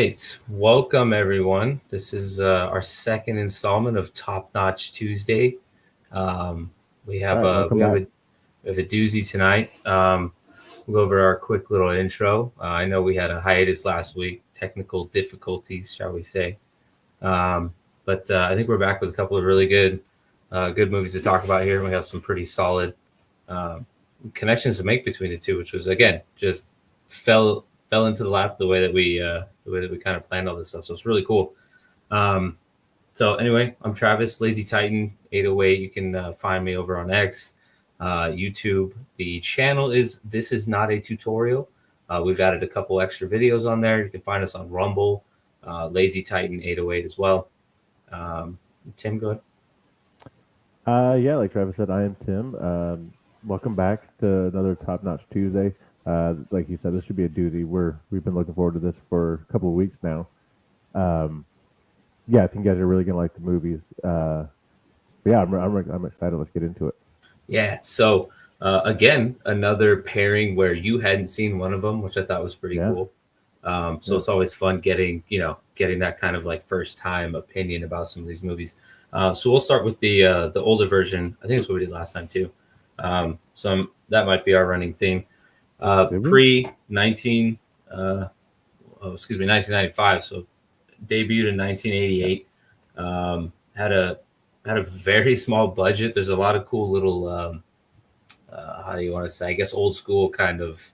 right, welcome everyone. This is our second installment of Top Notch Tuesday. Um, we All have right, a welcome back. doozy tonight. We'll go over our quick little intro. I know we had a hiatus last week, technical difficulties, shall we say? Um, but I think we're back with a couple of really good movies to talk about here. We have some pretty solid um, connections to make between the two, which was again just fell into the lap the way that we kind of planned all this stuff. So it's really cool. Um, so anyway, I'm Travis, Lazy Titan 808. You can find me over on X, YouTube. The channel is This Is Not a Tutorial. We've added a couple extra videos on there. You can find us on Rumble, Lazy Titan 808 as well. Tim, go ahead. Yeah, like Travis said, I am Tim. Welcome back to another Top Notch Tuesday. Like you said, this should be a doozy. We've been looking forward to this for a couple of weeks now. Um, yeah, I think you guys are really gonna like the movies. But yeah, I'm excited. Let's get into it. Yeah. So again, another pairing where you hadn't seen one of them, which I thought was pretty Yeah, cool. So yeah. it's always fun getting that kind of like first time opinion about some of these movies. So we'll start with the older version. I think it's what we did last time too. That might be our running theme. Did we? Pre 19, excuse me, 1995. So debuted in Yeah, 1988. Had a very small budget. There's a lot of cool little how do you want to say? I guess old school kind of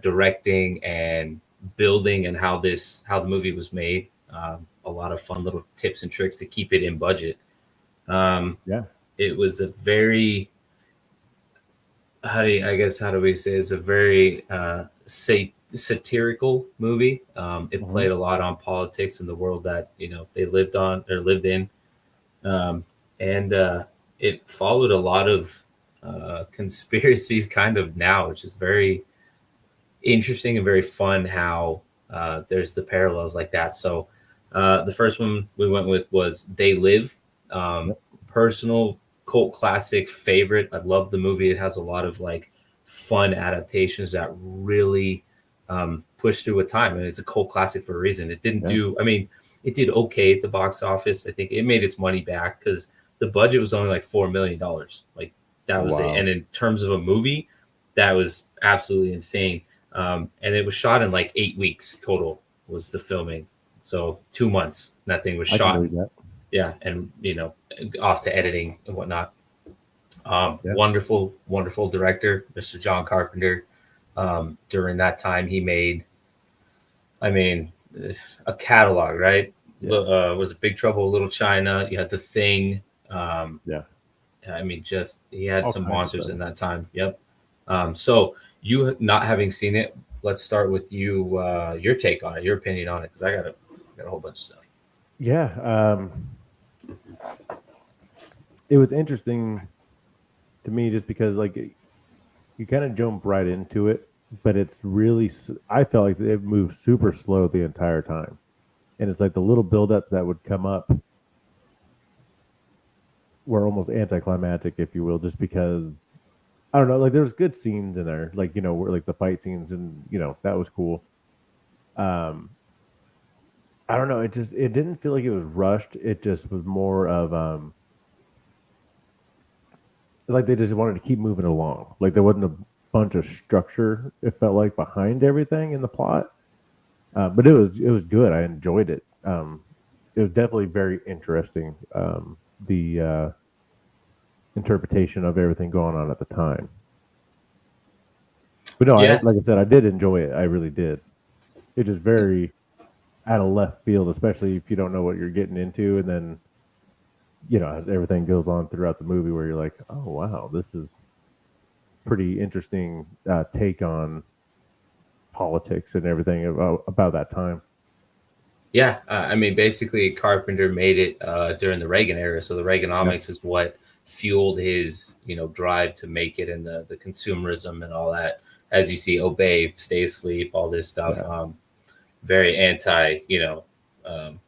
directing and building and how the movie was made. A lot of fun little tips and tricks to keep it in budget. Um, yeah. it was a very how do we say it's a very satirical movie. It Hmm. played a lot on politics in the world that they lived on or lived in, um, and it followed a lot of conspiracies kind of now, which is very interesting and very fun how there's the parallels like that. So the first one we went with was They Live. Um, Yep. Personal cult classic favorite. I love the movie. It has a lot of like fun adaptations that really push through with time. And it's a cult classic for a reason. It didn't Yeah. do, I mean, it did okay at the box office. I think it made its money back because the budget was only like $4 million. Like that Oh was it. wow. And in terms of a movie, that was absolutely insane. And it was shot in like 8 weeks total was the filming. So 2 months that thing was I can shot. believe that. Yeah, and off to editing and whatnot. Yeah. Wonderful, wonderful director, Mr. John Carpenter. During that time, he made, I mean, a catalog, right? Yeah. Was it Big Trouble in Little China? You had The Thing. Um, Yeah. I mean, just he had All some kinds of monsters stuff. in that time. Yep. So you not having seen it, let's start with you. Your take on it, your opinion on it, because I got a whole bunch of stuff. Yeah. It was interesting to me just because like you kind of jump right into it, but it's really I felt like it moved super slow the entire time, and it's like the little buildups that would come up were almost anticlimactic, if you will, just because I don't know, like there was good scenes in there, like where like the fight scenes, and that was cool. Um, I don't know, it didn't feel like it was rushed. It just was more of like they just wanted to keep moving along. Like there wasn't a bunch of structure. It felt like behind everything in the plot, but it was good. I enjoyed it. It was definitely very interesting. The interpretation of everything going on at the time. But no, Yeah, like I said, I did enjoy it. I really did. It is very out of left field, especially if you don't know what you're getting into, and then as everything goes on throughout the movie, where you're like, oh wow, this is pretty interesting take on politics and everything about that time. yeah. I mean, basically, Carpenter made it during the Reagan era, so the Yeah, Reaganomics is what fueled his drive to make it, and the consumerism and all that. As you see, obey, stay asleep, all this stuff. yeah, Very anti, um,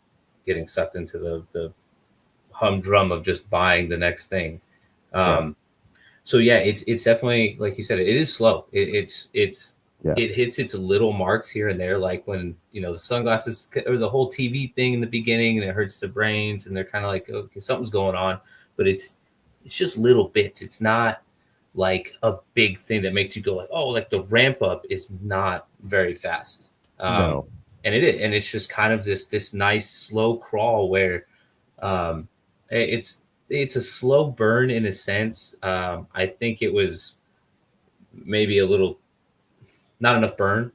getting sucked into the humdrum of just buying the next thing. yeah, Um, so yeah, it's definitely like you said, it is slow. It's Yeah. it hits its little marks here and there, like when the sunglasses or the whole TV thing in the beginning, and it hurts the brains, and they're kind of like, okay, something's going on, but it's just little bits. It's not like a big thing that makes you go like, oh, like the ramp up is not very fast. No. And it's just kind of this nice slow crawl where um, it's a slow burn in a sense. I think it was maybe a little not enough burn,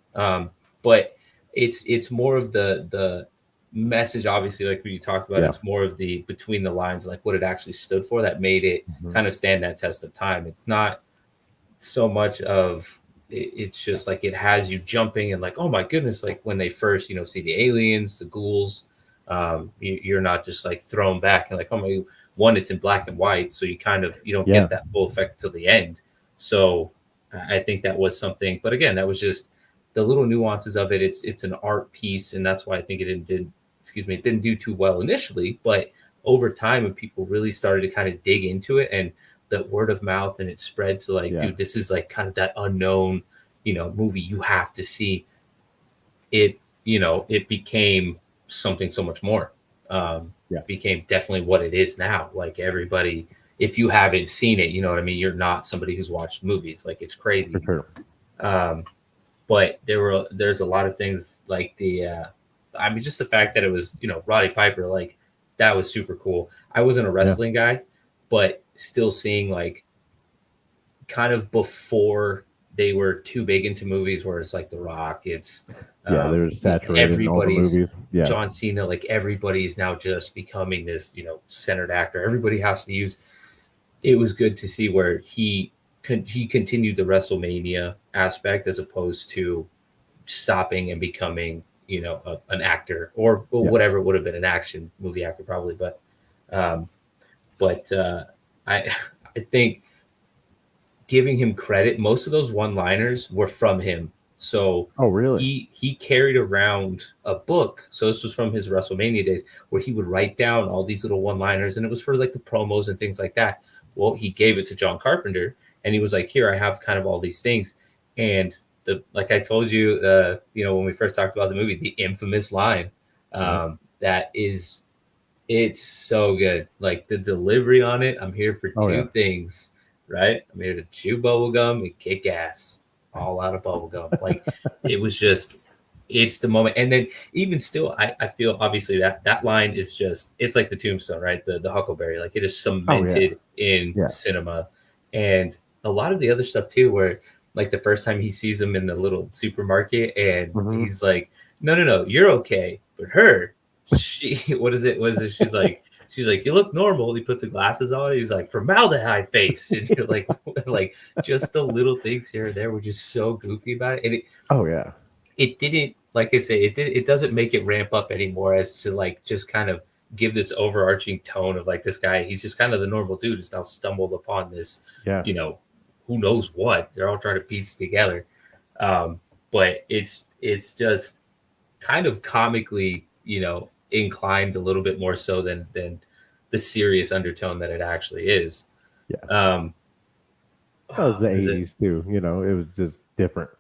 but it's more of the message. Obviously, like we talked about, Yeah. it's more of the between the lines, like what it actually stood for, that made it Mhm. kind of stand that test of time. It's not so much of it's just like it has you jumping and like, oh my goodness, like when they first see the aliens, the ghouls. You're not just like thrown back and like, oh my, one, it's in black and white, so you don't Yeah. get that full effect till the end. So I think that was something, but again, that was just the little nuances of it. It's an art piece, and that's why I think it didn't do too well initially, but over time, when people really started to kind of dig into it, and the word of mouth, and it spread to like, Yeah. dude, this is like kind of that unknown, movie you have to see. It became something so much more. Yeah. Became definitely what it is now. Like everybody, if you haven't seen it, you know what I mean. You're not somebody who's watched movies. Like it's For crazy. sure. Um, but there's a lot of things like I mean, just the fact that it was Roddy Piper, like that was super cool. I wasn't a Yeah. wrestling guy, but still seeing like kind of before they were too big into movies where it's like The Rock, it's Yeah. They're saturated in all the everybody's movies. Yeah. John Cena, like everybody's now just becoming this, centered actor. Everybody has to use. It was good to see where he continued the WrestleMania aspect as opposed to stopping and becoming, an actor or Yeah. whatever it would have been, an action movie actor probably. Um, but I I think giving him credit, most of those one-liners were from him. So Oh, really? he carried around a book. So this was from his WrestleMania days where he would write down all these little one-liners, and it was for like the promos and things like that. Well, he gave it to John Carpenter, and he was like, "Here, I have kind of all these things." And like I told you, when we first talked about the movie, the infamous line Yep. that is, it's so good. Like the delivery on it. I'm here for Oh, two yeah. things, right? I'm here to chew bubblegum and kick ass. All out of bubblegum. Like it was just, it's the moment. And then even still, I feel obviously that line is just, it's like the tombstone, right? The Huckleberry. Like it is Oh, yeah. cemented in Yeah. cinema. And a lot of the other stuff too, where like the first time he sees him in the little supermarket and Hmm. he's like, no, no, no, you're okay. But her, she what is it? What is it? She's like, you look normal. He puts the glasses on. He's like, formaldehyde face, and you're like, like just the little things here and there were just so goofy about it, and Oh, yeah. it didn't, like I say, it doesn't make it ramp up anymore as to like just kind of give this overarching tone of like this guy. He's just kind of the normal dude who's now stumbled upon this, Yeah. you know, who knows what they're all trying to piece together. But it's just kind of comically, inclined a little bit more so than the serious undertone that it actually is. Yeah. Um, That was the is it 80s too. It was just different.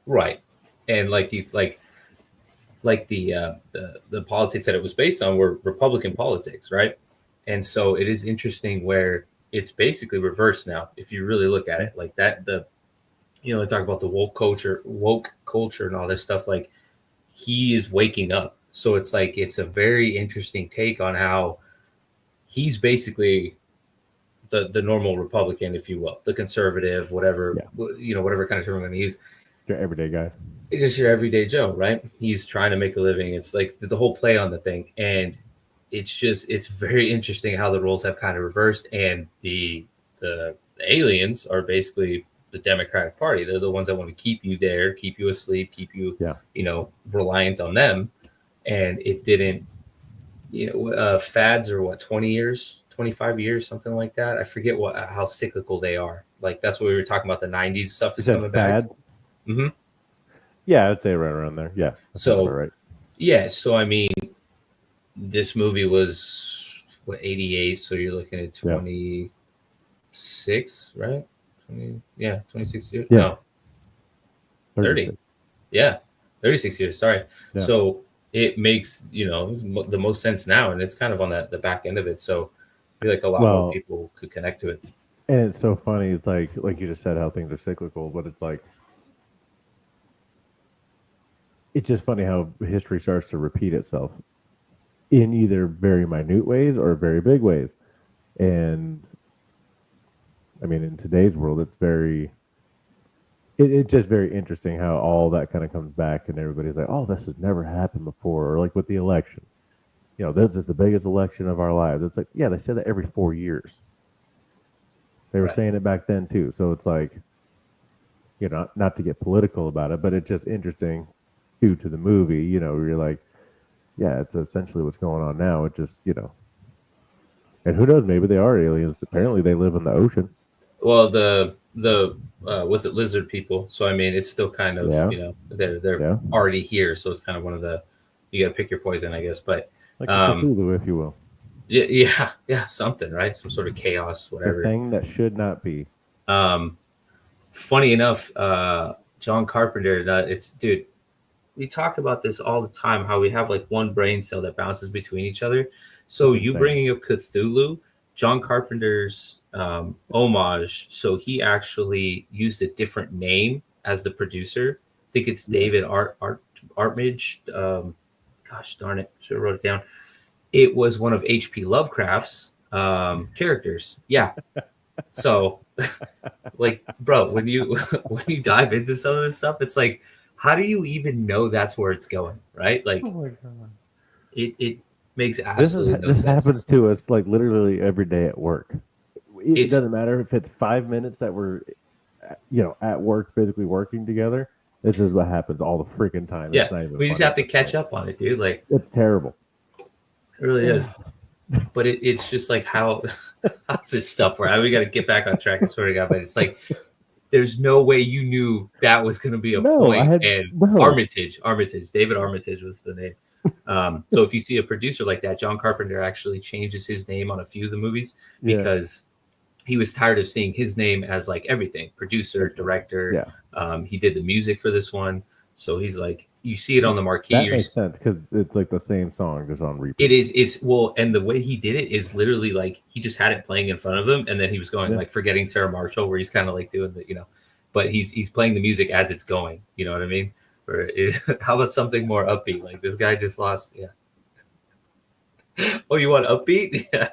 right? And like these, like the politics that it was based on were Republican politics, right? And so it is interesting where it's basically reversed now. If you really look at Mhm. it like that, they talk about the woke culture, and all this stuff. Like he is waking up, so it's like it's a very interesting take on how he's basically the normal Republican, if you will, the conservative, whatever Yeah. whatever kind of term I'm going to use. Your everyday guy. It's just your everyday Joe, right? He's trying to make a living. It's like the whole play on the thing, and it's very interesting how the roles have kind of reversed, and the aliens are basically the Democratic Party. They're the ones that want to keep you there, keep you asleep, keep you Yeah. reliant on them, and it didn't. Fads are what, 20 years, 25 years, something like that. I forget how cyclical they are. Like that's what we were talking about. The 90s stuff You is said coming back. fads? hmm Yeah, I'd say right around there. Yeah, that sounds about So right. yeah, so I mean, this movie was what, 88, so you're looking at Yeah. 26, right? 20, yeah, 26 years. Yeah. No, 30. 36. Yeah, 36 years. Sorry. Yeah. So it makes the most sense now, and it's kind of on the back end of it. So I feel like a lot more Well, people could connect to it. and it's so funny. It's like you just said how things are cyclical, but it's like it's just funny how history starts to repeat itself in either very minute ways or very big ways. And I mean, in today's world, it's just very interesting how all that kind of comes back, and everybody's like, "Oh, this has never happened before," or like with the election. This is the biggest election of our lives. It's like, yeah, they say that every 4 years. They were Right. saying it back then too. So it's like, not to get political about it, but it's just interesting due to the movie, where you're like, yeah, it's essentially what's going on now. It just, and who knows, maybe they are aliens. Apparently they live in the ocean. Well, the was it lizard people? So I mean, it's still kind of Yeah. they're Yeah. already here. So it's kind of one of the you got to pick your poison, I guess. But Like a um, Cthulhu, if you will. yeah, yeah, yeah, something, right? Some sort of chaos, The whatever. thing that should not be. Um, Funny enough, John Carpenter, that it's dude. We talk about this all the time. How we have like one brain cell that bounces between each other. So It's you insane. bringing up Cthulhu, John Carpenter's homage. So he actually used a different name as the producer. I think it's Yeah. David Artmage. Gosh darn it, should have wrote it down. It was one of H.P. Lovecraft's characters. Yeah. So like, bro, when you when you dive into some of this stuff, it's like, how do you even know that's where it's going, right? Oh Like, my god. it makes This is absolutely no this sense. happens to us like literally every day at work. It It's doesn't matter if it's 5 minutes that we're, at work physically working together. This is what happens all the freaking time. yeah, It's not even we just funny have at to this catch point. up on it, dude. Like, It's terrible. it really is. But it's just like how, how this stuff works. We got to get back on track. I swear to God, but it's like there's no way you knew that was going to be a No, I point. had And no. David Armitage was the name. So if you see a producer like that, John Carpenter actually changes his name on a few of the movies Yeah, because he was tired of seeing his name as like everything producer, makes sense. director. Yeah, He did the music for this one. So he's like, you see it on the marquee. that makes sense because it's like the same song just on It repeat. is, it's well, and the way he did it is literally like he just had it playing in front of him, and then he was going Yeah, like forgetting Sarah Marshall, where he's kind of like doing but he's playing the music as it's going. You know what I mean? Or is how about something more upbeat? Like this guy just lost. Yeah. Oh, you want upbeat? Yeah.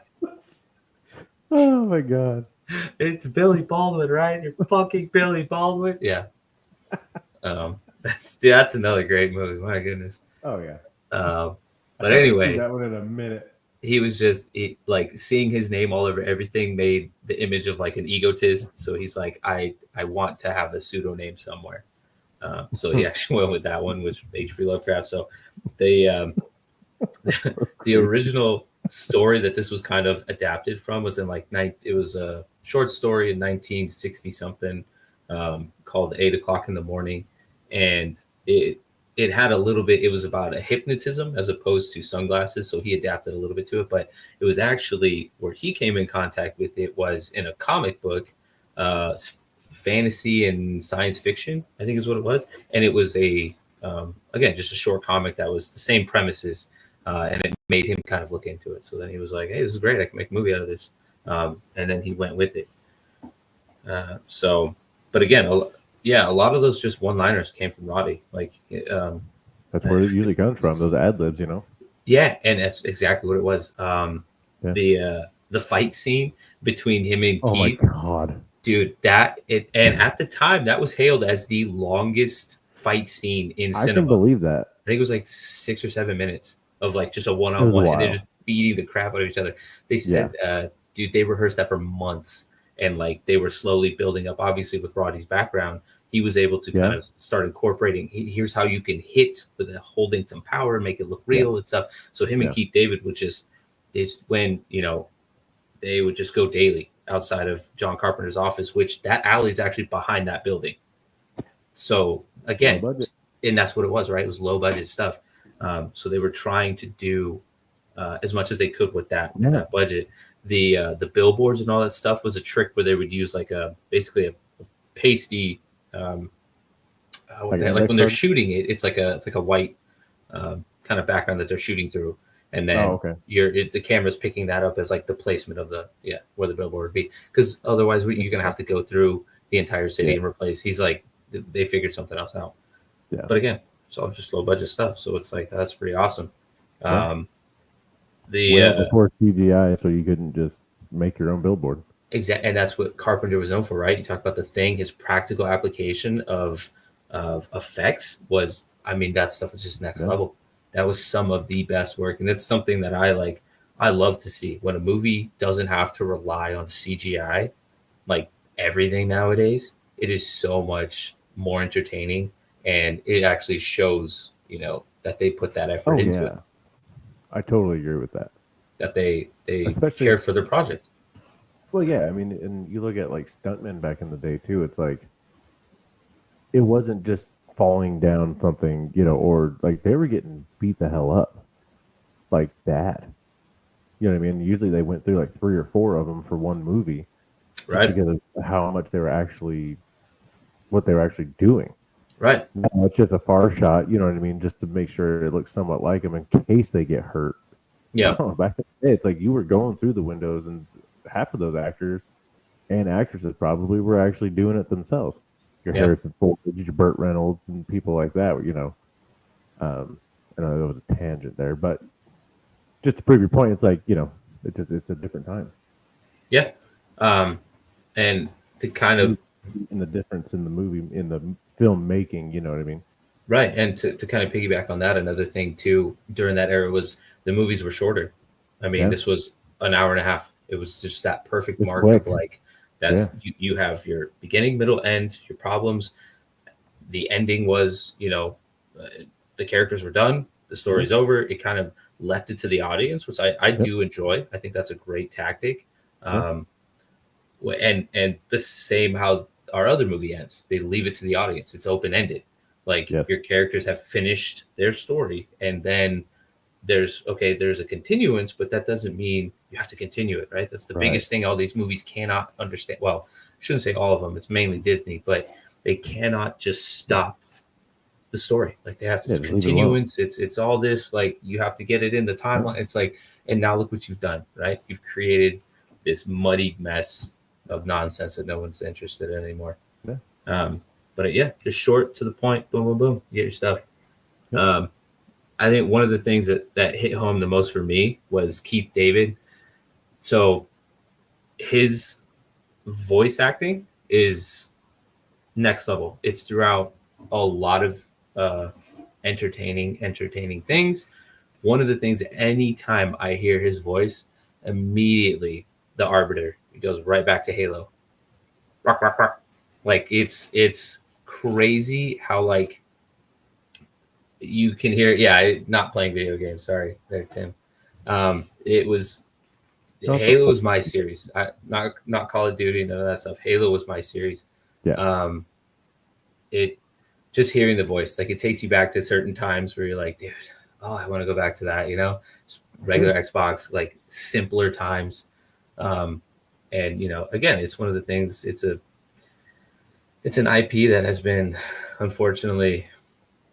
oh my god. It's Billy Baldwin, right? You're fucking Billy Baldwin. Yeah. That's another great movie. My goodness. Oh yeah. Um, I but haven't seen anyway, that one in a minute. he was just like seeing his name all over everything made the image of like an egotist. So he's like, I want to have a pseudonym somewhere. So he actually went with that one, which H.P. Lovecraft. So they the Crazy. original story that this was kind of adapted from was in like it was a short story in 1960 something, called 8 o'clock in the morning, and it had a little bit. It was about a hypnotism as opposed to sunglasses, so he adapted a little bit to it. But it was actually where he came in contact with it was in a comic book, uh, fantasy and science fiction, I think is what it was, and it was a again just a short comic that was the same premises, and it made him kind of look into it. So then he was like, "Hey, this is great! I can make a movie out of this," and then he went with it. So, but again, yeah, a lot of those just one-liners came from Roddy. Like, That's where it usually comes from. Those ad libs, yeah, and that's exactly what it was. Yeah. The fight scene between him and Oh my Keith, god. dude, and at the time that was hailed as the longest fight scene in I can cinema. believe that. I think it was like 6 or 7 minutes of like just a It was one-on-one, and they're wild. just beating the crap out of each other. They Yeah. said, dude, they rehearsed that for months, and like they were slowly building up. Obviously, with Roddy's background, he was able to kind Yeah. of start incorporating. Here's how you can hit with holding some power, make it look Yeah. real and stuff. So him and Yeah. Keith David would just when they would just go daily outside of John Carpenter's office, which that alley is actually behind that building. So Low again, budget. and that's what it was, right? It was low budget stuff. So they were trying to do as much as they could with Yeah. that budget. The billboards and all that stuff was a trick where they would use like basically a pasty, um, what Like the heck, like index when they're card? shooting it, it's like a white kind of background that they're shooting through, and Oh, then okay. the camera's picking that up as like the placement of the where the billboard would be, because otherwise you're gonna have to go through the entire city Yeah, and replace. He's like they figured something else out, yeah, but again, it's all just low budget stuff, so it's like that's pretty awesome. yeah. Um, the Well before CGI, so you couldn't just make your own billboard. exact, and that's what Carpenter was known for, right? You talk about the thing, his practical application of effects was, I mean, that stuff was just next Yeah. level. That was some of the best work, and it's something that I like. I love to see when a movie doesn't have to rely on CGI, like everything nowadays. It is so much more entertaining, and it actually shows, that they put that effort Oh into it, yeah. I totally agree with that. that they care Especially, for their project. well, yeah. I mean, and you look at like stuntmen back in the day too. It's like it wasn't just falling down something, or like they were getting beat the hell up like that. You know what I mean? Usually they went through like three or four of them for one movie, just Right, because of how much they were actually what they were actually doing. right, Now it's just a far shot, you know what I mean, just to make sure it looks somewhat like them in case they get hurt. yeah, No, back in the day, it's like you were going through the windows, and half of those actors and actresses probably were actually doing it themselves. Your yeah. Harrison Ford, your Burt Reynolds, and people like that. Um, I know that was a tangent there, but just to prove your point, it's like it's a different time. Yeah. Um, and to kind of, In the difference in the movie in the film making, you know what I mean? right. And to kind of piggyback on that, another thing too, during that era was the movies were shorter. I mean, Yeah, this was an hour and a half. It was just that perfect it's mark of quick. like, Yeah, you have your beginning, middle, end, your problems. The ending was, uh, the characters were done, the yeah, story's over. It kind of left it to the audience, which I yep, do enjoy. I think that's a great tactic. yeah, Um, and the same how our other movie ends, they leave it to the audience, it's open ended, like yes, your characters have finished their story, and then there's a continuance, but that doesn't mean you have to continue it, right? That's the right. biggest thing all these movies cannot understand. Well, I shouldn't say all of them, it's mainly Disney, but they cannot just stop the story, like they have Yeah, to just leave it alone. continuance. It's all this, like you have to get it in the Yeah, timeline. It's like, and now look what you've done, right? You've created this muddy mess of nonsense that no one's interested in anymore. yeah, um but yeah, just short, to the point, boom boom boom, you get your stuff. yep. um I think one of the things that hit home the most for me was Keith David. So his voice acting is next level. It's throughout a lot of uh entertaining things. One of the things, anytime I hear his voice, immediately the Arbiter, it goes right back to Halo. Rock, rock, rock. Like it's crazy how, like, you can hear. Yeah, not playing video games. Sorry, there, Tim. It was No, it's Halo okay. was my series. Not Call of Duty, none of that stuff. Halo was my series. Yeah, Um, it just hearing the voice, like it takes you back to certain times where you're like, dude, oh, I want to go back to that. Just regular sure. Xbox, like simpler times. Um, and again, it's one of the things. It's an IP that has been, unfortunately,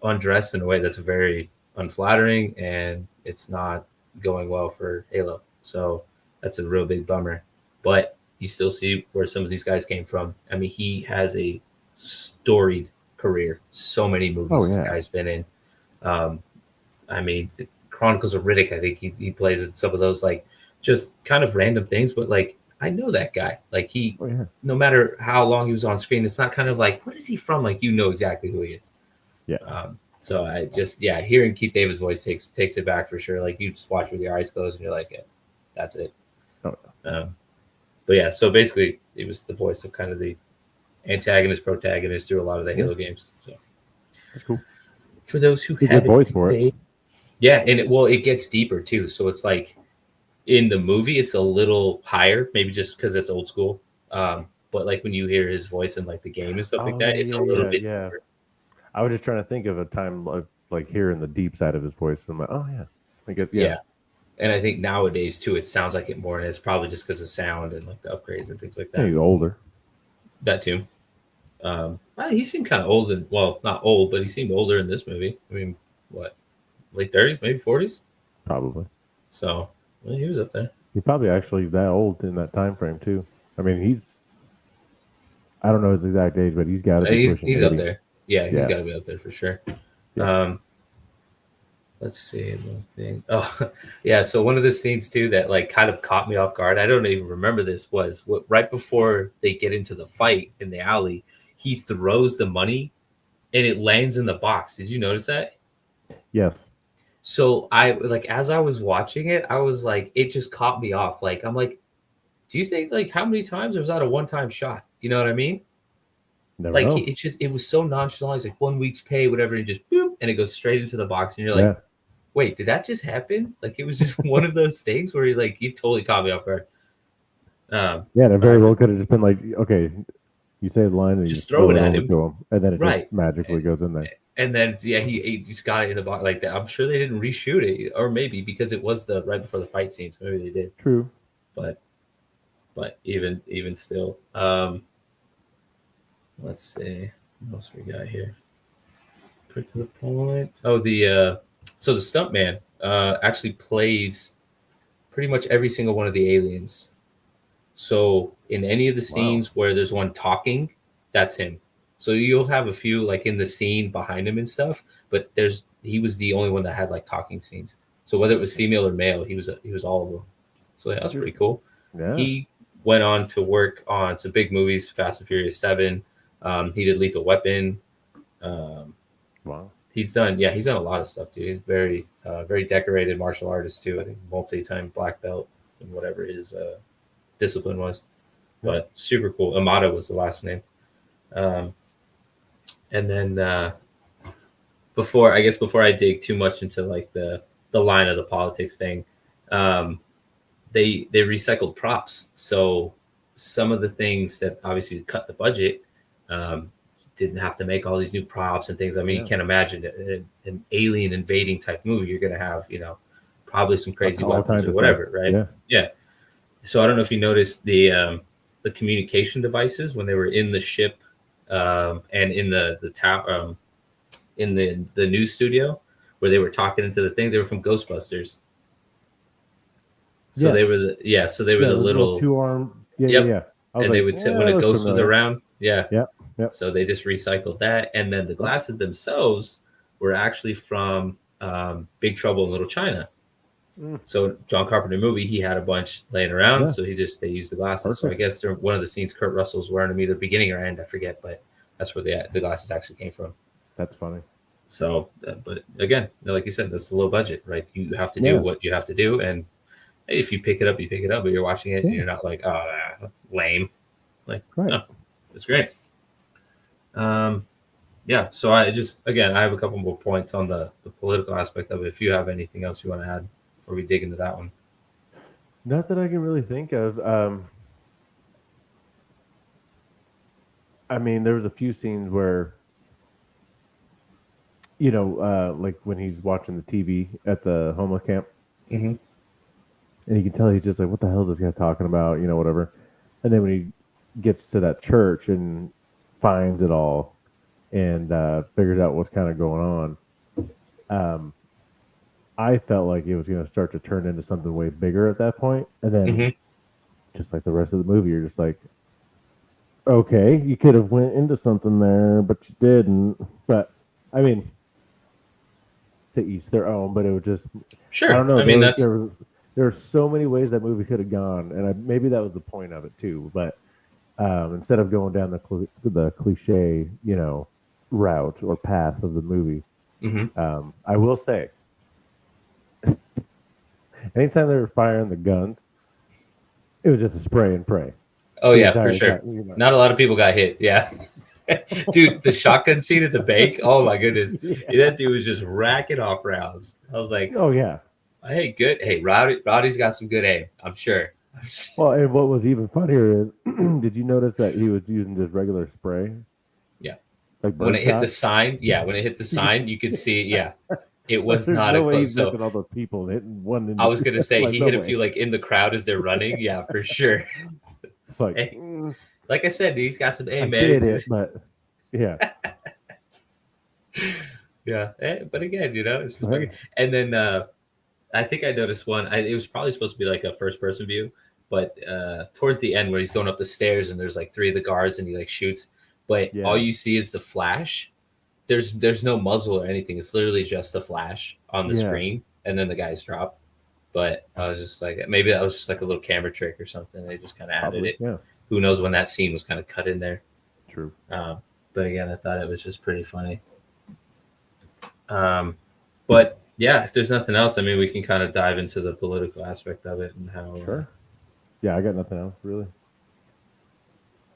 undressed in a way that's very unflattering, and it's not going well for Halo. So that's a real big bummer. But you still see where some of these guys came from. I mean, he has a storied career. So many Oh movies this yeah, guy's been in. Um, I mean, the Chronicles of Riddick, I think he plays in some of those, like, just kind of random things, but like I know that guy. Like, oh yeah, no matter how long he was on screen, it's not kind of like, what is he from? Like, you know exactly who he is. yeah. So I just, yeah, hearing Keith David's voice takes it back for sure. Like, you just watch with your eyes closed and you're like, yeah, that's it. Oh, Um, but yeah, so basically, it was the voice of kind of the antagonist, protagonist through a lot of the yeah, Halo games. So that's cool. for those who It's a good haven't voice for it. played, yeah, and it gets deeper too. So it's like in the movie, it's a little higher, maybe just because it's old school. But like when you hear his voice in like the game and stuff like Oh that, yeah, it's a yeah, little yeah, bit yeah. deeper. I was just trying to think of a time like hearing the deep side of his voice. I'm like, oh yeah, I get yeah, Yeah. And I think nowadays too, it sounds like it more, and it's probably just because of sound and like the upgrades and things like yeah. that. He's older. That too. He seemed kind of old, and well, not old, but he seemed older in this movie. I mean, what, late 30s, maybe 40s? Probably. So well, he was up there. He's probably actually that old in that time frame too. I mean, I don't know his exact age, but he's got to be pushing He's up 80. there. Yeah, he's Yeah. got to be up there for sure. Yeah. Let's see one thing. Oh, yeah. So one of the scenes too that like kind of caught me off guard. I don't even remember this. Was what right before they get into the fight in the alley, he throws the money and it lands in the box. Did you notice that? Yes. So I like as I was watching it, I was like, it just caught me off. Like I'm like, do you think like how many times or was that a one-time shot? You know what I mean? Never Like know. it was so nonchalant. It's like 1 week's pay, whatever, and just boop, and it goes straight into the box, and you're like, Yeah. wait, did that just happen? Like it was just one of those things where you totally caught me off guard. Yeah, and it I very well just, could have just been like, okay, you say the line and you just just throw throw it it at over him, to him, and then it just right? magically goes in there. And then yeah, he just got it in the box like that. I'm sure they didn't reshoot it, or maybe because it was the right before the fight scene, so maybe they did. True. But even still, let's see what else we got here. Quick to the point. Oh, so the stuntman actually plays pretty much every single one of the aliens. So in any of the Wow. scenes where there's one talking, that's him. So you'll have a few like in the scene behind him and stuff, but he was the only one that had like talking scenes. So whether it was female or male, he was all of them. So yeah, that's pretty cool. Yeah. He went on to work on some big movies, Fast and Furious 7. He did Lethal Weapon. Um, Wow. he's done a lot of stuff, dude. He's very decorated martial artist too. I think multi-time black belt and whatever his discipline was. Yeah. But super cool. Amado was the last name. Um, and then before I dig too much into like the line of the politics thing, um, they recycled props. So some of the things that obviously cut the budget, um, didn't have to make all these new props and things. I mean, Yeah. you can't imagine an alien invading type movie. You're gonna have probably some crazy All weapons kinds or of whatever, stuff. right? Yeah. Yeah. So I don't know if you noticed the communication devices when they were in the ship, and in the tower, in the news studio where they were talking into the thing. They were from Ghostbusters. So they Yes. were so they were Yeah. the The little little 2 arm. Yeah. Yeah. yep. Yeah. I was And they like, would yeah, when that a looks ghost was familiar. around, yeah. Yep. Yep. So they just recycled that, and then the glasses themselves were actually from Big Trouble in Little China. Mm. So John Carpenter movie, he had a bunch laying around, Yeah. so they used the glasses. So I Perfect. guess during one of the scenes, Kurt Russell's wearing them either beginning or end, I forget, but that's where the glasses actually came from. That's funny. So, but again, like you said, that's the low budget, right? You have to do Yeah. what you have to do, and if you pick it up, you pick it up. But you're watching it, and Yeah. you're not like, oh, lame. Like, Right. no, it's great. Um, yeah. So I have a couple more points on the political aspect of it. If you have anything else you want to add before we dig into that one. Not that I can really think of. I mean, there was a few scenes where, like when he's watching the TV at the homeless camp, Mm-hmm. and you can tell he's just like, "What the hell is this guy talking about?" Whatever. And then when he gets to that church and finds it all and figures out what's kind of going on, I felt like it was going to start to turn into something way bigger at that point. And then, Mm-hmm. just like the rest of the movie, you're just like, okay, you could have went into something there, but you didn't. But I mean, to each their own. But it was just, Sure. I don't know. I mean, There are so many ways that movie could have gone, and maybe that was the point of it too. But instead of going down the cliche, route or path of the movie, mm-hmm. I will say, anytime they were firing the guns, it was just a spray and pray. Oh The yeah, for entire sure. time, Not a lot of people got hit. Yeah. Dude, the shotgun scene at the bank. Oh my goodness. Yeah. That dude was just racking off rounds. I was like, Oh yeah. hey, good. Hey, Rowdy's got some good aim. I'm sure. Well, and what was even funnier is, did you notice that he was using just regular spray? Yeah. Like When it hit the birdshot? sign, when it hit the sign, you could see, yeah, it was There's not no a way close. he's So missing all those people and hitting one. I was gonna say like, he no hit a way. few like in the crowd as they're running. Yeah, for sure. It's like, Hey, like I said, he's got some I aim, man. get It's it, just- but Yeah. Yeah, but again, it's just fucking. Hey. And then I think I noticed one. It was probably supposed to be like a first person view, but towards the end where he's going up the stairs and there's like three of the guards and he like shoots, but all Yeah. you see is the flash. There's no muzzle or anything. It's literally just a flash on the Yeah. screen, and then the guys drop. But I was just like, maybe that was just like a little camera trick or something. They just kind of added Probably. it. Yeah. Who knows when that scene was kind of cut in there? True. But again, I thought it was just pretty funny. But yeah, if there's nothing else, I mean, we can kind of dive into the political aspect of it and how. Sure. Yeah, I got nothing else really.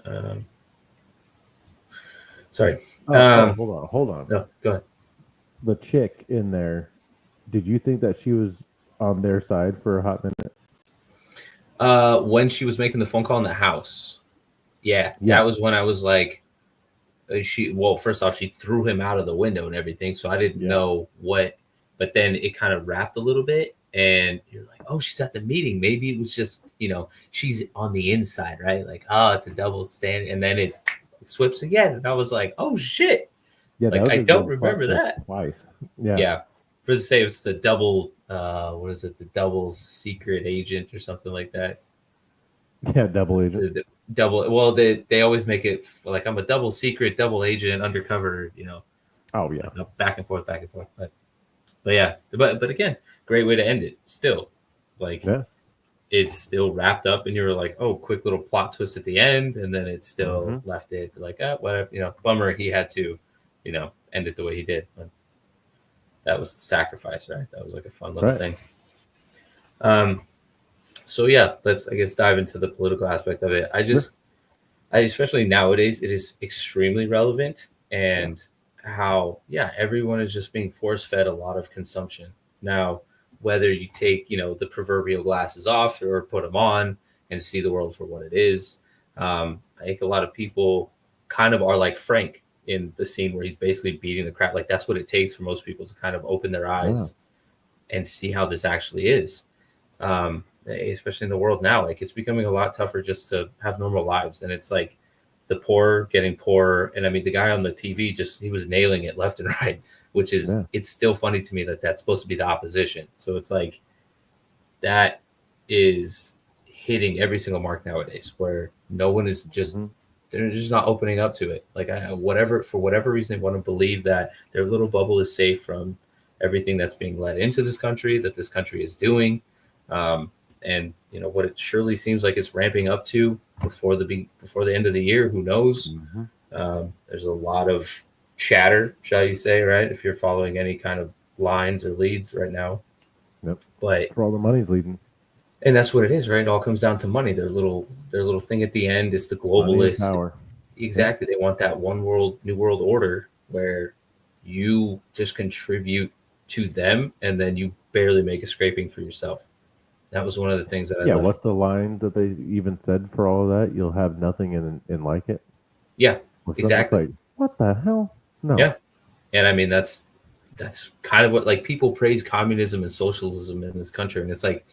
Um, sorry. Hold on. No, go ahead. The chick in there, did you think that she was on their side for a hot minute? When she was making the phone call in the house, yeah, Yeah. that was when I was like, well, first off, she threw him out of the window and everything, so I didn't know what. But then it kind of wrapped a little bit, and you're like, oh, she's at the meeting. Maybe it was just, she's on the inside, right? Like, oh, it's a double stand, and then it swips again, and I was like, oh shit. Yeah, Like, I don't remember that. Twice. Yeah. Yeah. For the say it's the double what is it, the double secret agent or something like that. Yeah, double agent. The double, well, they always make it like I'm a double secret, double agent, undercover, Oh yeah. like back and forth, back and forth. But yeah, but again, great way to end it. Still, like it's still wrapped up, and you were like, oh, quick little plot twist at the end, and then it still left it like, whatever, bummer he had to, end it the way he did. But that was the sacrifice, right? That was like a fun little thing. So yeah, let's, I guess, dive into the political aspect of it. I especially nowadays, it is extremely relevant, and how everyone is just being force fed a lot of consumption now. Whether you take the proverbial glasses off or put them on and see the world for what it is, I think a lot of people kind of are like Frank in the scene where he's basically beating the crap. Like that's what it takes for most people to kind of open their eyes and see how this actually is. Especially in the world now, like it's becoming a lot tougher just to have normal lives, and it's like the poor getting poorer. And I mean, the guy on the TV he was nailing it left and right, which is it's still funny to me that that's supposed to be the opposition. So it's like that is hitting every single mark nowadays, where no one is just they're just not opening up to it. Like for whatever reason, they want to believe that their little bubble is safe from everything that's being let into this country, that this country is doing. And what it surely seems like it's ramping up to before the end of the year. Who knows? There's a lot of chatter, shall you say, right? If you're following any kind of lines or leads right now. Yep. But for all the money's leading. And that's what it is, right? It all comes down to money. Their little thing at the end is the globalist power. Exactly. Yep. They want that one world, new world order where you just contribute to them and then you barely make a scraping for yourself. That was one of the things that I loved. What's the line that they even said for all of that? You'll have nothing and like it. Yeah, exactly. Like, what the hell? No. Yeah, and I mean that's kind of what, like, people praise communism and socialism in this country, and it's like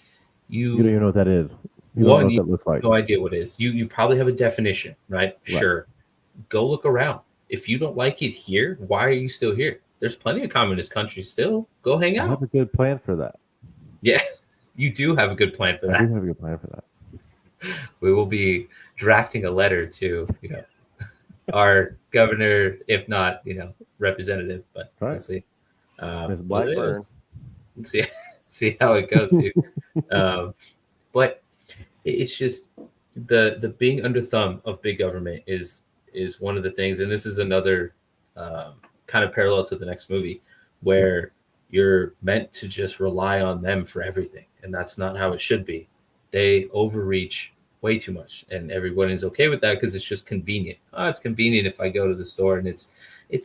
you don't even know what that is. You don't know what that looks like. No idea what it is. You probably have a definition, right? Sure. Go look around. If you don't like it here, why are you still here? There's plenty of communist countries still. Go hang out. I have a good plan for that. Yeah. You do have a good plan for that. I do have a good plan for that. We will be drafting a letter to, our governor, if not, representative, but we'll see. Ms. Blackburn. See how it goes, too. But it's just the being under thumb of big government is one of the things, and this is another kind of parallel to the next movie, where you're meant to just rely on them for everything. And that's not how it should be. They overreach way too much, and everyone is okay with that because it's just convenient. Oh, it's convenient if I go to the store and it's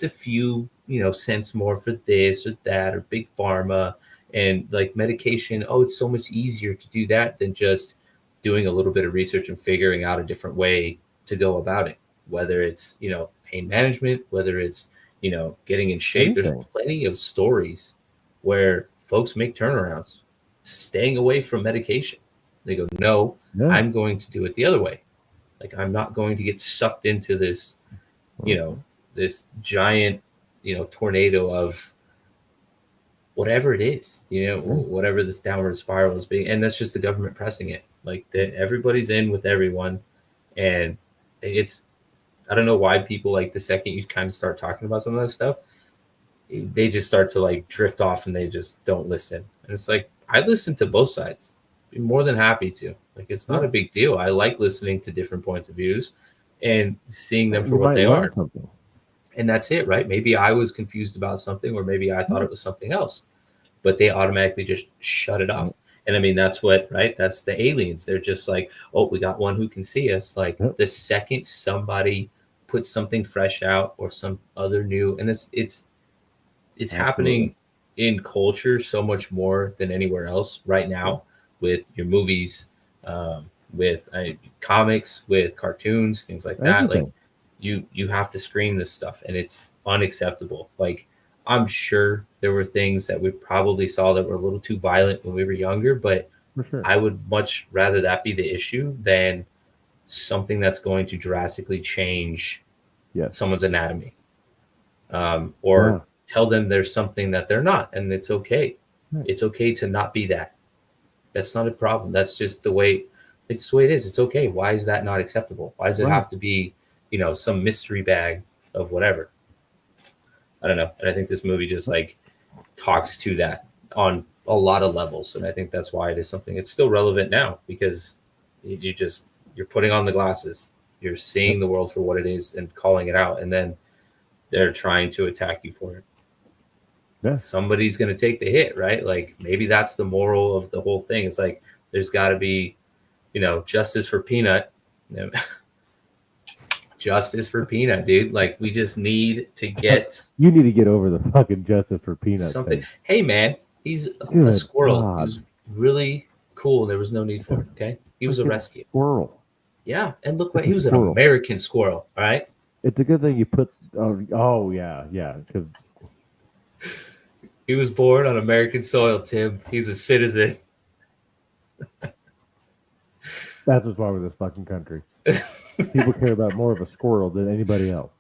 a few cents more for this or that, or big pharma and like medication. Oh, it's so much easier to do that than just doing a little bit of research and figuring out a different way to go about it. Whether it's pain management, whether it's getting in shape. There's plenty of stories where folks make turnarounds, staying away from medication. They go, no, I'm going to do it the other way. Like, I'm not going to get sucked into this, this giant, tornado of whatever it is, whatever this downward spiral is being, and that's just the government pressing it. Like that, everybody's in with everyone, and it's I don't know why people like the second you kind of start talking about some of that stuff, they just start to like drift off and they just don't listen. And it's like I listen to both sides. Be more than happy to. Like it's not a big deal. I like listening to different points of views and seeing them for what they are. Something. And that's it, right? Maybe I was confused about something, or maybe I thought it was something else, but they automatically just shut it off. And I mean, that's what, right? That's the aliens. They're just like, oh, we got one who can see us. Like the second somebody puts something fresh out or some other new, and it's happening in culture so much more than anywhere else right now with your movies, with comics, with cartoons, things like that. Like you have to screen this stuff, and it's unacceptable. Like I'm sure there were things that we probably saw that were a little too violent when we were younger, but I would much rather that be the issue than something that's going to drastically change someone's anatomy, or tell them there's something that they're not, and it's okay. It's okay to not be that. That's not a problem. That's just the way it's the way it is. It's okay. Why is that not acceptable? Why does it have to be, some mystery bag of whatever? I don't know. And I think this movie just like talks to that on a lot of levels. And I think that's why it is something it's still relevant now, because you're putting on the glasses, you're seeing the world for what it is and calling it out. And then they're trying to attack you for it. Yeah. Somebody's going to take the hit, right? Like maybe that's the moral of the whole thing. It's like, there's got to be, justice for Peanut. Justice for Peanut, dude. Like we just need to get. You need to get over the fucking justice for Peanut something. thing. Hey man, he's a squirrel. God. He was really cool. There was no need for it. Okay, he was a rescue squirrel. Yeah, and look what he was, an American squirrel. All right. It's a good thing you put. Oh yeah, because he was born on American soil. Tim, he's a citizen. That's what's wrong with this fucking country. People care about more of a squirrel than anybody else.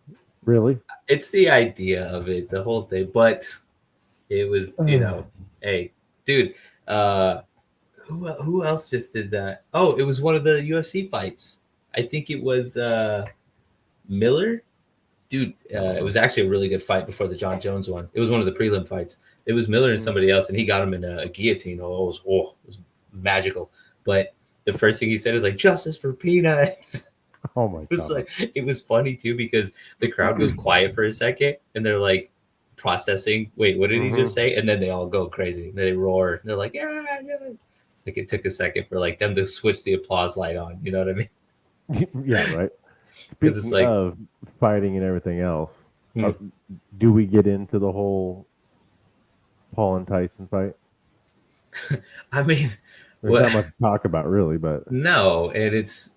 Really? It's the idea of it, the whole thing. But it was, hey, dude, who else just did that? Oh, it was one of the UFC fights. I think it was Miller. Dude, it was actually a really good fight before the John Jones one. It was one of the prelim fights. It was Miller and somebody else, and he got him in a guillotine. It was magical. But the first thing he said was like, "Justice for Peanuts." Oh my god! It was funny too, because the crowd goes quiet for a second, and they're like processing. Wait, what did he just say? And then they all go crazy. They roar. And they're like, "Yeah, yeah!" Like it took a second for like them to switch the applause light on. You know what I mean? Yeah, right. Speaking of fighting and everything else, do we get into the whole Paul and Tyson fight? I mean, there's not much to talk about, really, but no, and it's.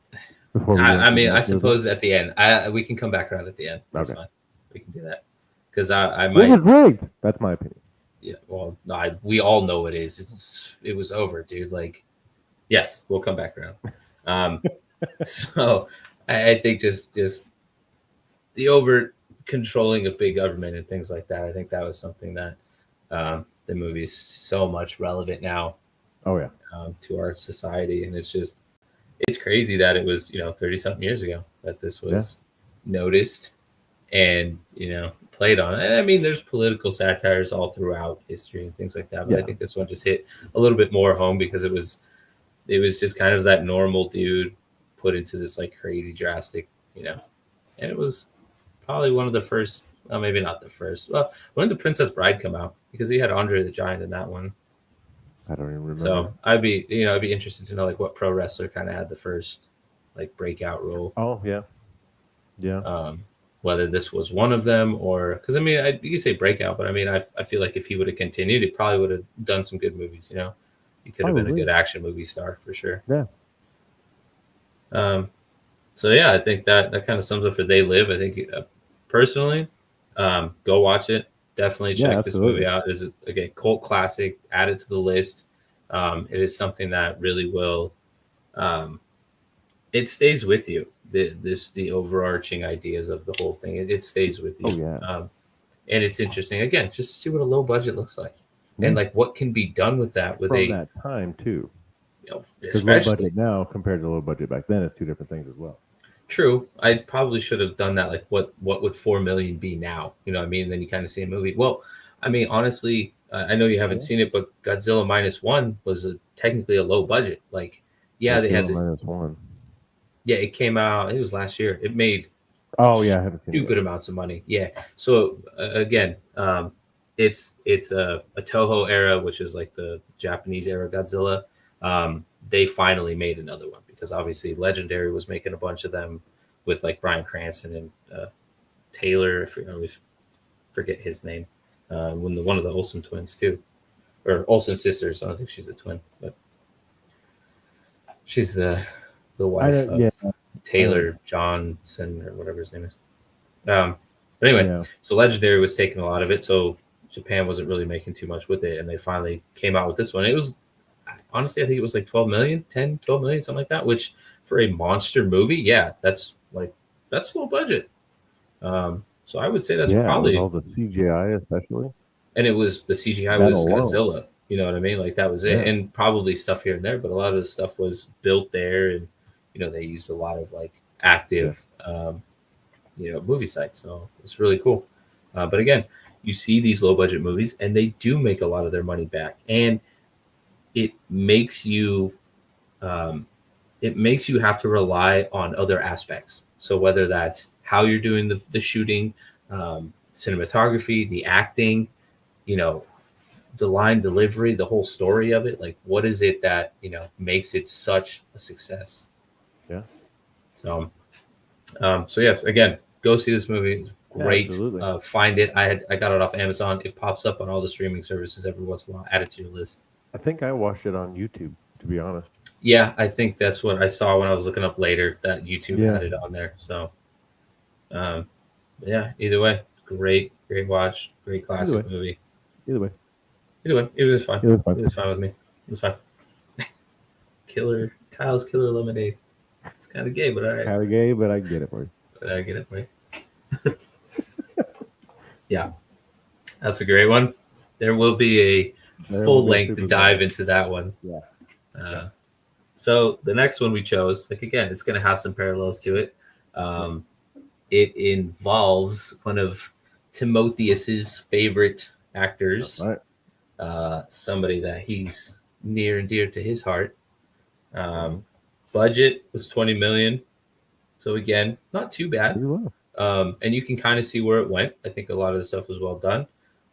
I suppose at the end, we can come back around at the end. That's fine. We can do that because I might. It was rigged. That's my opinion. Yeah, well, we all know it is. It was over, dude. Like, yes, we'll come back around. So I think just the over controlling of big government and things like that. I think that was something that the movie is so much relevant now. Oh yeah, to our society, and it's crazy that it was 30-something years ago that this was noticed and played on. And I mean, there's political satires all throughout history and things like that, but I think this one just hit a little bit more home because it was just kind of that normal dude put into this like crazy drastic, and it was probably one of the first, well, maybe not the first. Well, when did The Princess Bride come out? Because he had Andre the Giant in that one. I don't even remember. So I'd be interested to know like what pro wrestler kind of had the first like breakout role. Oh yeah. Whether this was one of them or because I mean you say breakout, but I mean I feel like if he would have continued, he probably would have done some good movies. He could have been a good action movie star for sure. Yeah. So yeah, I think that kind of sums up for They Live. I think personally, go watch it. Definitely check this movie out. It's a cult classic. Add it to the list. It is something that really will. It stays with you. the overarching ideas of the whole thing. It stays with Oh you, yeah. and it's interesting again just to see what a low budget looks like, and Yeah. like what can be done with that with From a that time too. Because low especially budget now compared to low budget back then is two different things as well. true. I probably should have done that. Like, what would 4 million be now? You know what I mean? And then you kind of see a movie. Well, I mean, honestly, I know you haven't Yeah. seen it, but Godzilla minus one was technically a low budget. Like, yeah, they had Godzilla this. minus one. Yeah, it came out. It was last year. It made Oh yeah, I haven't seen it stupid yet. amounts of money. Yeah. So again, it's a Toho era, which is like the Japanese era Godzilla. They finally made another one because obviously Legendary was making a bunch of them with like Bryan Cranston and Taylor. I always forget his name. One of the Olsen twins too, or Olsen sisters. I don't think she's a twin, but she's the I wife don't. of Yeah. Taylor Johnson or whatever his name is. But anyway, Yeah. so Legendary was taking a lot of it, so Japan wasn't really making too much with it, and they finally came out with this one. It was honestly, I think it was like 12 million, 10, 12 million, something like that, which for a monster movie, yeah, that's low budget. So I would say that's Yeah. With probably, all the CGI, especially and it was the CGI that was alone. Godzilla. You know what I mean? Like that was it, Yeah. and probably stuff here and there, but a lot of the stuff was built there, and they used a lot of like Yeah. active, movie sites. So it's really cool. But again, you see these low budget movies, and they do make a lot of their money back, and it makes you um, have to rely on other aspects. So whether that's how you're doing the shooting, cinematography, the acting, you know, the line delivery, the whole story of it, like what is it that makes it such a success? Yeah. So, so yes, again, go see this movie. It's Yeah. great. Absolutely. Find it. I got it off Amazon. It pops up on all the streaming services every once in a while. Add it to your list. I think I watched it on YouTube. To be honest. Yeah, I think that's what I saw when I was looking up later that YouTube Yeah. had it on there. So, um, yeah, either way, great watch, great Either way. classic movie. Either way. Either way, it was fine. It was fun. It was fine with me. It was fine. Kyle's Killer Lemonade. It's kind of gay, but all right. Kind of gay, but I get it for you. But I get it, right? Yeah, that's a great one. There will be a There full will be a length super dive movie. into that one. Yeah. So the next one we chose, like again, it's going to have some parallels to it. It involves one of Timotheus's favorite actors, All right. somebody that he's near and dear to his heart. Budget was 20 million, so again, not too bad. Pretty well. And you can kind of see where it went. I think a lot of the stuff was well done.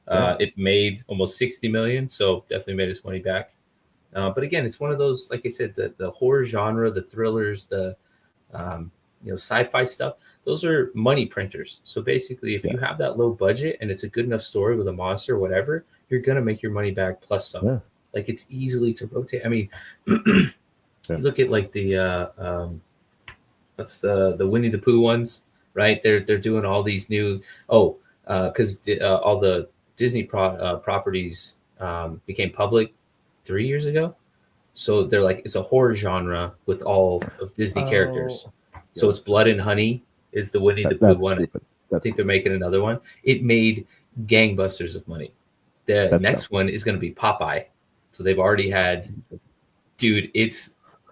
Yeah. It made almost 60 million, so definitely made its money back. But again, it's one of those, like I said, the horror genre, the thrillers, the sci-fi stuff. Those are money printers. So basically, if you have that low budget and it's a good enough story with a monster or whatever, you're gonna make your money back plus some. Yeah. Like it's easily to rotate. I mean, you look at like the what's the Winnie the Pooh ones, right? They're doing all these new because all the Disney properties became public 3 years ago. So they're like it's a horror genre with all of Disney characters. So it's Blood and Honey is the Winnie the Pooh That's one. stupid. I think they're making another one. It made gangbusters of money. The next one is going to be Popeye. So they've already had, dude.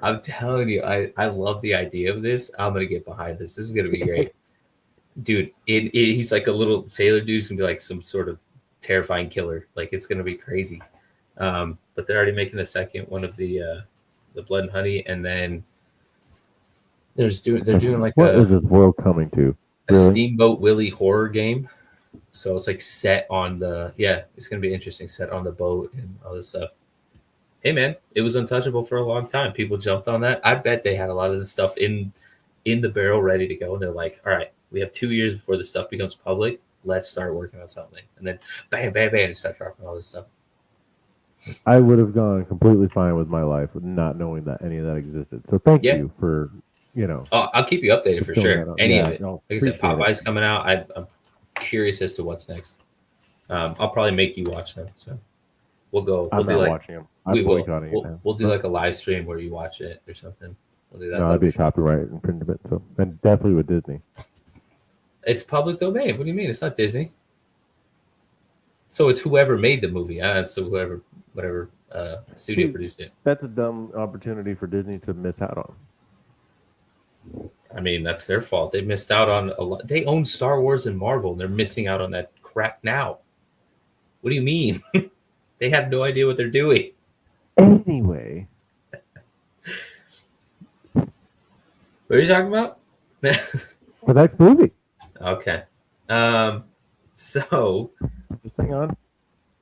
I'm telling you, I love the idea of this. I'm gonna get behind this. This is gonna be great, dude. He's like a little sailor dude. He's gonna be like some sort of terrifying killer. Like it's gonna be crazy. But they're already making a second one of the Blood and Honey, and then they're doing like what is this world coming to? a Really? Steamboat Willie horror game. So it's like set on it's gonna be interesting, set on the boat and all this stuff. Hey man, it was untouchable for a long time. People jumped on that. I bet they had a lot of this stuff in the barrel ready to go, and they're like, all right, we have 2 years before this stuff becomes public. Let's start working on something, and then bam, bam, bam, just start dropping all this stuff. I would have gone completely fine with my life not knowing that any of that existed. So thank you for Oh, I'll keep you updated for sure. Any of it. No, Like I said, Popeye's coming out. I'm curious as to what's next. I'll probably make you watch them. So we'll go. I'm We'll not do watching them. we will. Boycotting it now. We'll do like a live stream where you watch it or something. We'll do that No, level that'd be a for you. copyright infringement. So, and definitely with Disney. It's public domain. What do you mean? It's not Disney. So it's whoever made the movie. So whoever, whatever studio See, produced it. that's a dumb opportunity for Disney to miss out on. I mean, that's their fault. They missed out on a lot. They own Star Wars and Marvel, and they're missing out on that crap now. What do you mean? They have no idea what they're doing. Anyway, What are you talking about? the next movie. Okay. So Just hang on.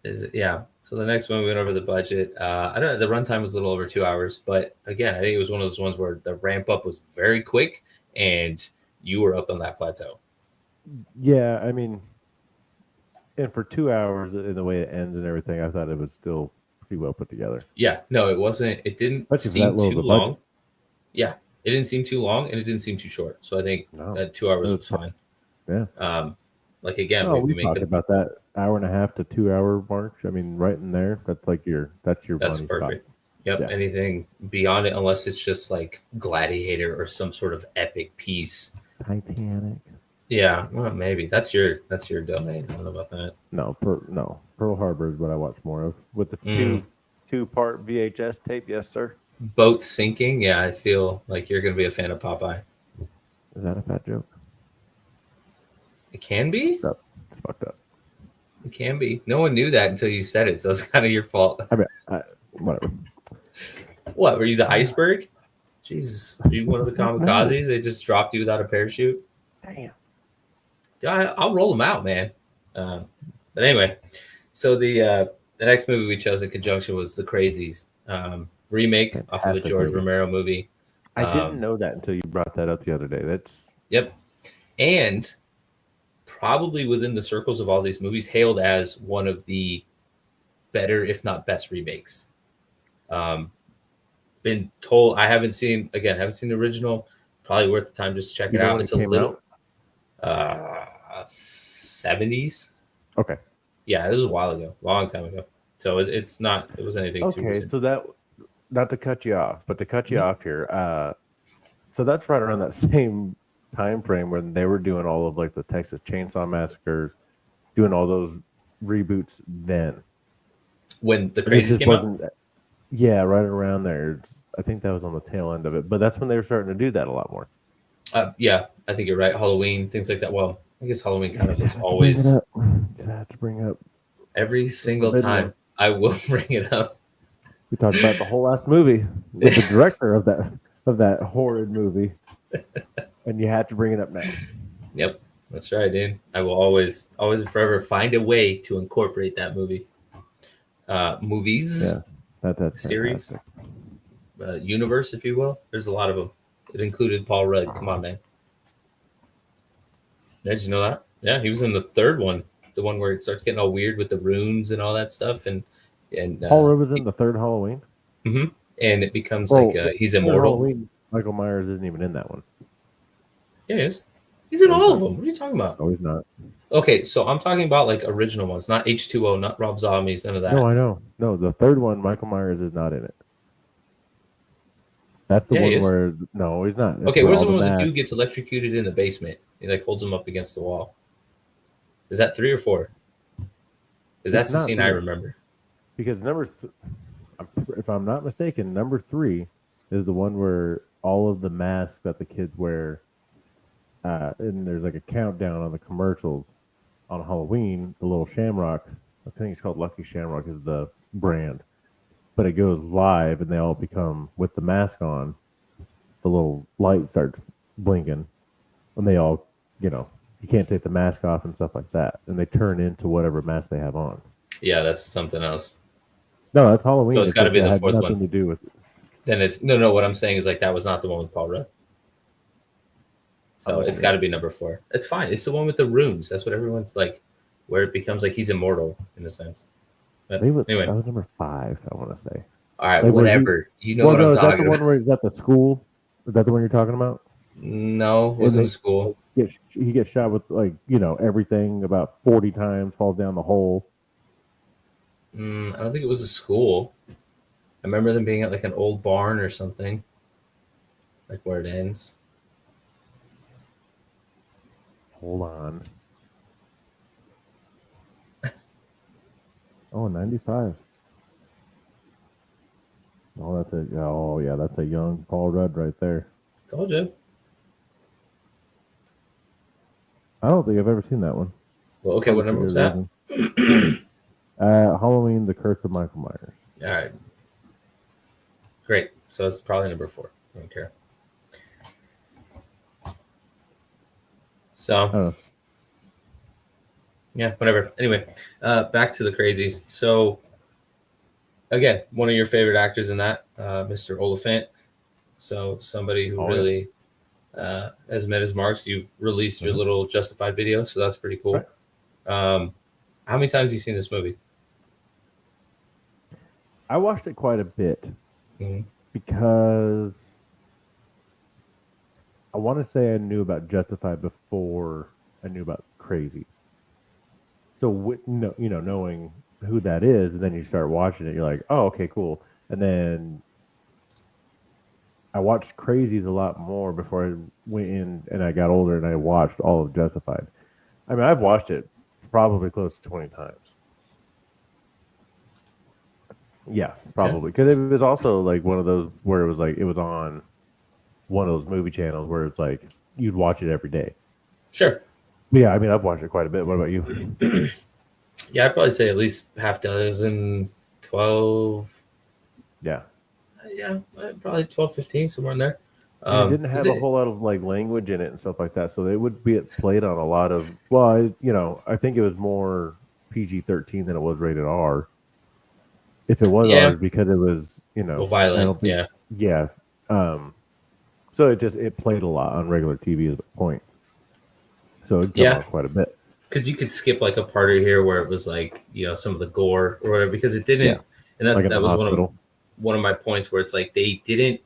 is it, yeah. So the next one we went over the budget. I don't know. The runtime was a little over 2 hours, but again, I think it was one of those ones where the ramp up was very quick, and you were up on that plateau. Yeah, I mean, and for 2 hours, in the way it ends and everything, I thought it was still pretty well put together. Yeah. No, it wasn't. It didn't Especially for that seem low of too a long. budget. Yeah, it didn't seem too long, and it didn't seem too short. So I think No, that 2 hours it was fine. Yeah. Like again, Oh, we we make talked about that hour and a half to 2 hour mark. I mean, right in there. That's like that's your that's money perfect. spot. Yep. Yeah. Anything beyond it, unless it's just like Gladiator or some sort of epic piece. Titanic. Yeah, well, maybe that's your domain. I don't know about that. No, Pearl Harbor is what I watch more of with the two-part VHS tape. Yes, sir. Boat sinking. Yeah, I feel like you're gonna be a fan of Popeye. Is that a fat joke? It can be. It's fucked up. It can be. No one knew that until you said it, so it's kind of your fault. I mean, whatever. What were you, the iceberg? Jesus, are you one of the kamikazes? They just dropped you without a parachute. Damn. Yeah, I'll roll them out, man. But anyway, so the next movie we chose in conjunction was the Crazies remake off of the George Romero movie. I didn't know that until you brought that up the other day. Yep, and probably within the circles of all these movies, hailed as one of the better, if not best, remakes. Been told I haven't seen the original. Probably worth the time just to check it out. It's a little 70s. Okay. Yeah, this was a while ago, long time ago. So it was anything too recent. So that, not to cut you off, but to cut you off here. So that's right around that same time frame when they were doing all of like the Texas Chainsaw Massacre, doing all those reboots then. When the Crazies came out? Yeah, right around there. I think that was on the tail end of it, but that's when they were starting to do that a lot more. Yeah, I think you're right. Halloween, things like that. Well, I guess Halloween kind of was always. Did I have to bring up every single time? I will bring it up. We talked about the whole last movie with the director of that horrid movie, and you had to bring it up now. Yep, that's right, dude. I will always and forever find a way to incorporate that movie. Movies, that's series, universe, if you will. There's a lot of them. It included Paul Rudd. Come on, man. Did you know that? Yeah, he was in the third one, the one where it starts getting all weird with the runes and all that stuff. And Paul Rudd was in the third Halloween. Mm-hmm. And it becomes like he's immortal. Halloween, Michael Myers isn't even in that one. Yeah, he is. He's in all of them. What are you talking about? No, he's not. Okay, so I'm talking about like original ones, not H2O, not Rob Zombies, none of that. No, I know. No, the third one, Michael Myers is not in it. That's the one where no, he's not. Okay, where's the one where the dude gets electrocuted in the basement? He like holds him up against the wall. Is that 3 or 4? Because that's the scene I remember. Because if I'm not mistaken, number 3 is the one where all of the masks that the kids wear, and there's like a countdown on the commercials on Halloween. The little Shamrock, I think it's called Lucky Shamrock, is the brand. But it goes live, and they all become, with the mask on, the little light starts blinking, and they all, you can't take the mask off and stuff like that, and they turn into whatever mask they have on. Yeah, that's something else. No, that's Halloween. So it's got to be the fourth one. Nothing to do with it. Then it's no. What I'm saying is like that was not the one with Paul Rudd. So it's got to be number 4. It's fine. It's the one with the runes. That's what everyone's like, where it becomes like he's immortal in a sense. But anyway, that was number 5. I want to say. All right, like whatever. You know what I'm talking about. Is that the one where he's at the school? Is that the one you're talking about? No, it wasn't the school. He gets shot with everything about 40 times, falls down the hole. I don't think it was a school. I remember them being at like an old barn or something. like where it ends. Hold on. Oh, 95. Oh, that's a young Paul Rudd right there. Told you. I don't think I've ever seen that one. Well, okay, Probably what for number was good that? reason. Halloween: The Curse of Michael Myers. All right, great. So it's probably number 4. I don't care. I So don't know. yeah, whatever. Anyway, back to the Crazies. So again, one of your favorite actors in that, Mr. Oliphant. So somebody who Oh yeah. really has met his marks. You've released your Mhm. little Justified video, so that's pretty Right. cool. How many times have you seen this movie? I watched it quite a bit Mm-hmm. because I want to say I knew about Justified before I knew about Crazies. So, no, knowing who that is, and then you start watching it, you're like, oh, okay, cool. And then I watched Crazies a lot more before I went in and I got older and I watched all of Justified. I mean, I've watched it probably close to 20 times. Yeah, Yeah, probably. Because it was also like one of those where it was like, it was on one of those movie channels where it's like you'd watch it every day. sure. But yeah, I mean, I've watched it quite a bit. What about you? Yeah, I'd probably say at least half dozen, 12. Yeah. Yeah, probably 12, 15, somewhere in there. And it didn't Is have a it? whole lot of like language in it and stuff like that. So they would be played on a lot of, well, I think it was more PG-13 than it was rated R. If it was Yeah, ours because it was, well, I violent. don't think, Yeah, yeah. Um, so it played a lot on regular TV at the point. So it'd come yeah. out quite a bit. Because you could skip like a part of here where it was like some of the gore or whatever because it Yeah. didn't. And Like in that the was hospital. one of my points where it's like they didn't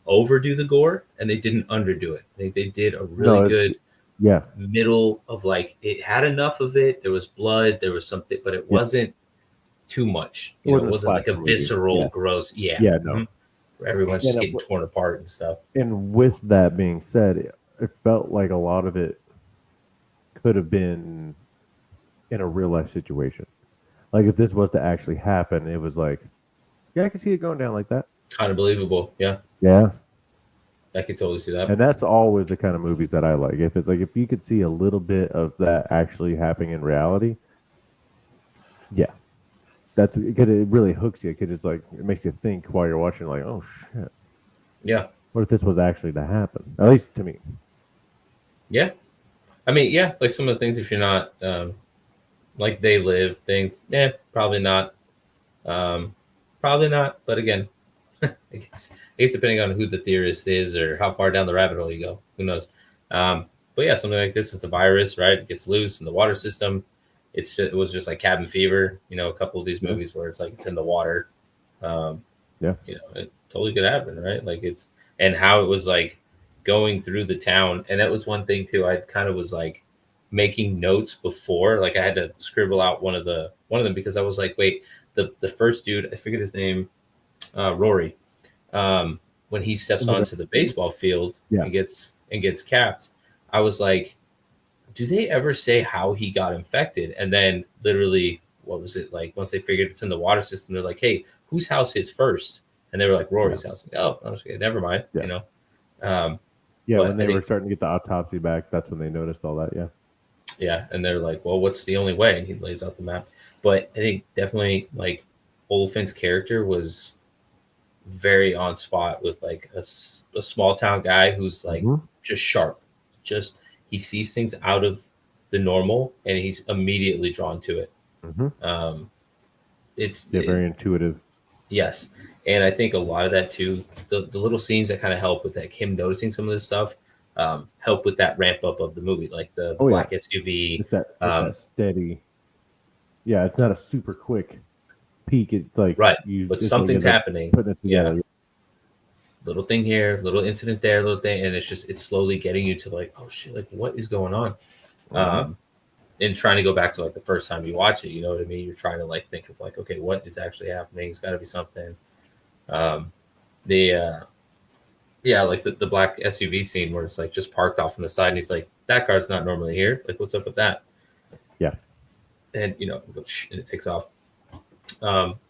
overdo the gore and they didn't underdo it. They did a really No, good yeah. middle of like it had enough of it. There was blood, there was something, but it Yeah. wasn't too much. It It was a wasn't like a slasher movie. visceral, Yeah. gross. Yeah, Yeah, no. where everyone's And just getting torn apart and stuff. with that being said, it felt like a lot of it could have been in a real life situation. Like if this was to actually happen, it was like, yeah, I can see it going down like that. Kind of believable. Yeah, Yeah. I could totally see that. And that's always the kind of movies that I like. If it's like if you could see a little bit of that actually happening in reality, yeah. That's because it really hooks you because it's like it makes you think while you're watching, like, oh shit, Yeah, what if this was actually to happen? At least to me. yeah. I mean, yeah, like some of the things if you're not like they live things, probably not. Um, Probably not. But again, I guess depending on who the theorist is or how far down the rabbit hole you go, who knows? Um, but yeah, something like this is a virus, right? It gets loose in the water system. It was just like cabin fever, a couple of these Yeah. movies where it's like it's in the water. Um, Yeah. it totally could happen, right? Like and how it was like going through the town. And that was one thing too. I kind of was like making notes before, like I had to scribble out one of them because I was like, wait, the first dude, I forget his name, Rory, when he steps onto the baseball field Yeah. and gets capped, I was like, do they ever say how he got infected? And then literally, what was it like? Once they figured it's in the water system, they're like, hey, whose house hits first? And they were like Rory's house. Like, oh, okay, never mind. Yeah. Um, Yeah, but when I they were think starting to get the autopsy back, that's when they noticed all that. Yeah. yeah, and they're like, well, what's the only way? And he lays out the map. But I think definitely like Oliphant's character was very on spot with like a small town guy who's like Mm-hmm. just sharp, just he sees things out of the normal and he's immediately drawn to it. Mm-hmm. Um, Yeah, very intuitive. yes, and I think a lot of that too, the little scenes that kind of help with like him noticing some of this stuff, help with that ramp up of the movie, like the Oh yeah, black SUV. it's that steady. Yeah, it's not a super quick peak. It's like Right, you. but It's like something's you're happening. putting it Yeah, together. little thing here, little incident there, little thing, and it's slowly getting you to like, oh shit, like what is going on? Mm-hmm. And trying to go back to like the first time you watch it, you know what I mean? You're trying to like think of like, okay, what is actually happening? It's got to be something. Um, the Yeah, like the black SUV scene where it's like just parked off on the side, and he's like, "That car's not normally here. Like, what's up with that?" Yeah. And it goes, and it takes off.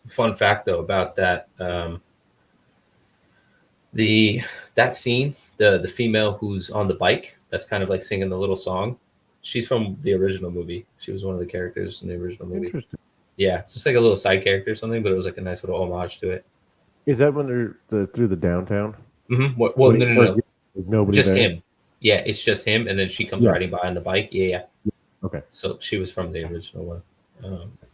Fun fact though about that, the that scene, the female who's on the bike, that's kind of like singing the little song. She's from the original movie. She was one of the characters in the original movie. Interesting. Yeah, it's just like a little side character or something, but it was like a nice little homage to it. Is that when they're through the downtown? Well, no, no, no, There's nobody just there. him. Yeah, it's just him, and then she comes Yeah. riding by on the bike. Yeah, yeah. Okay. So she was from the original one.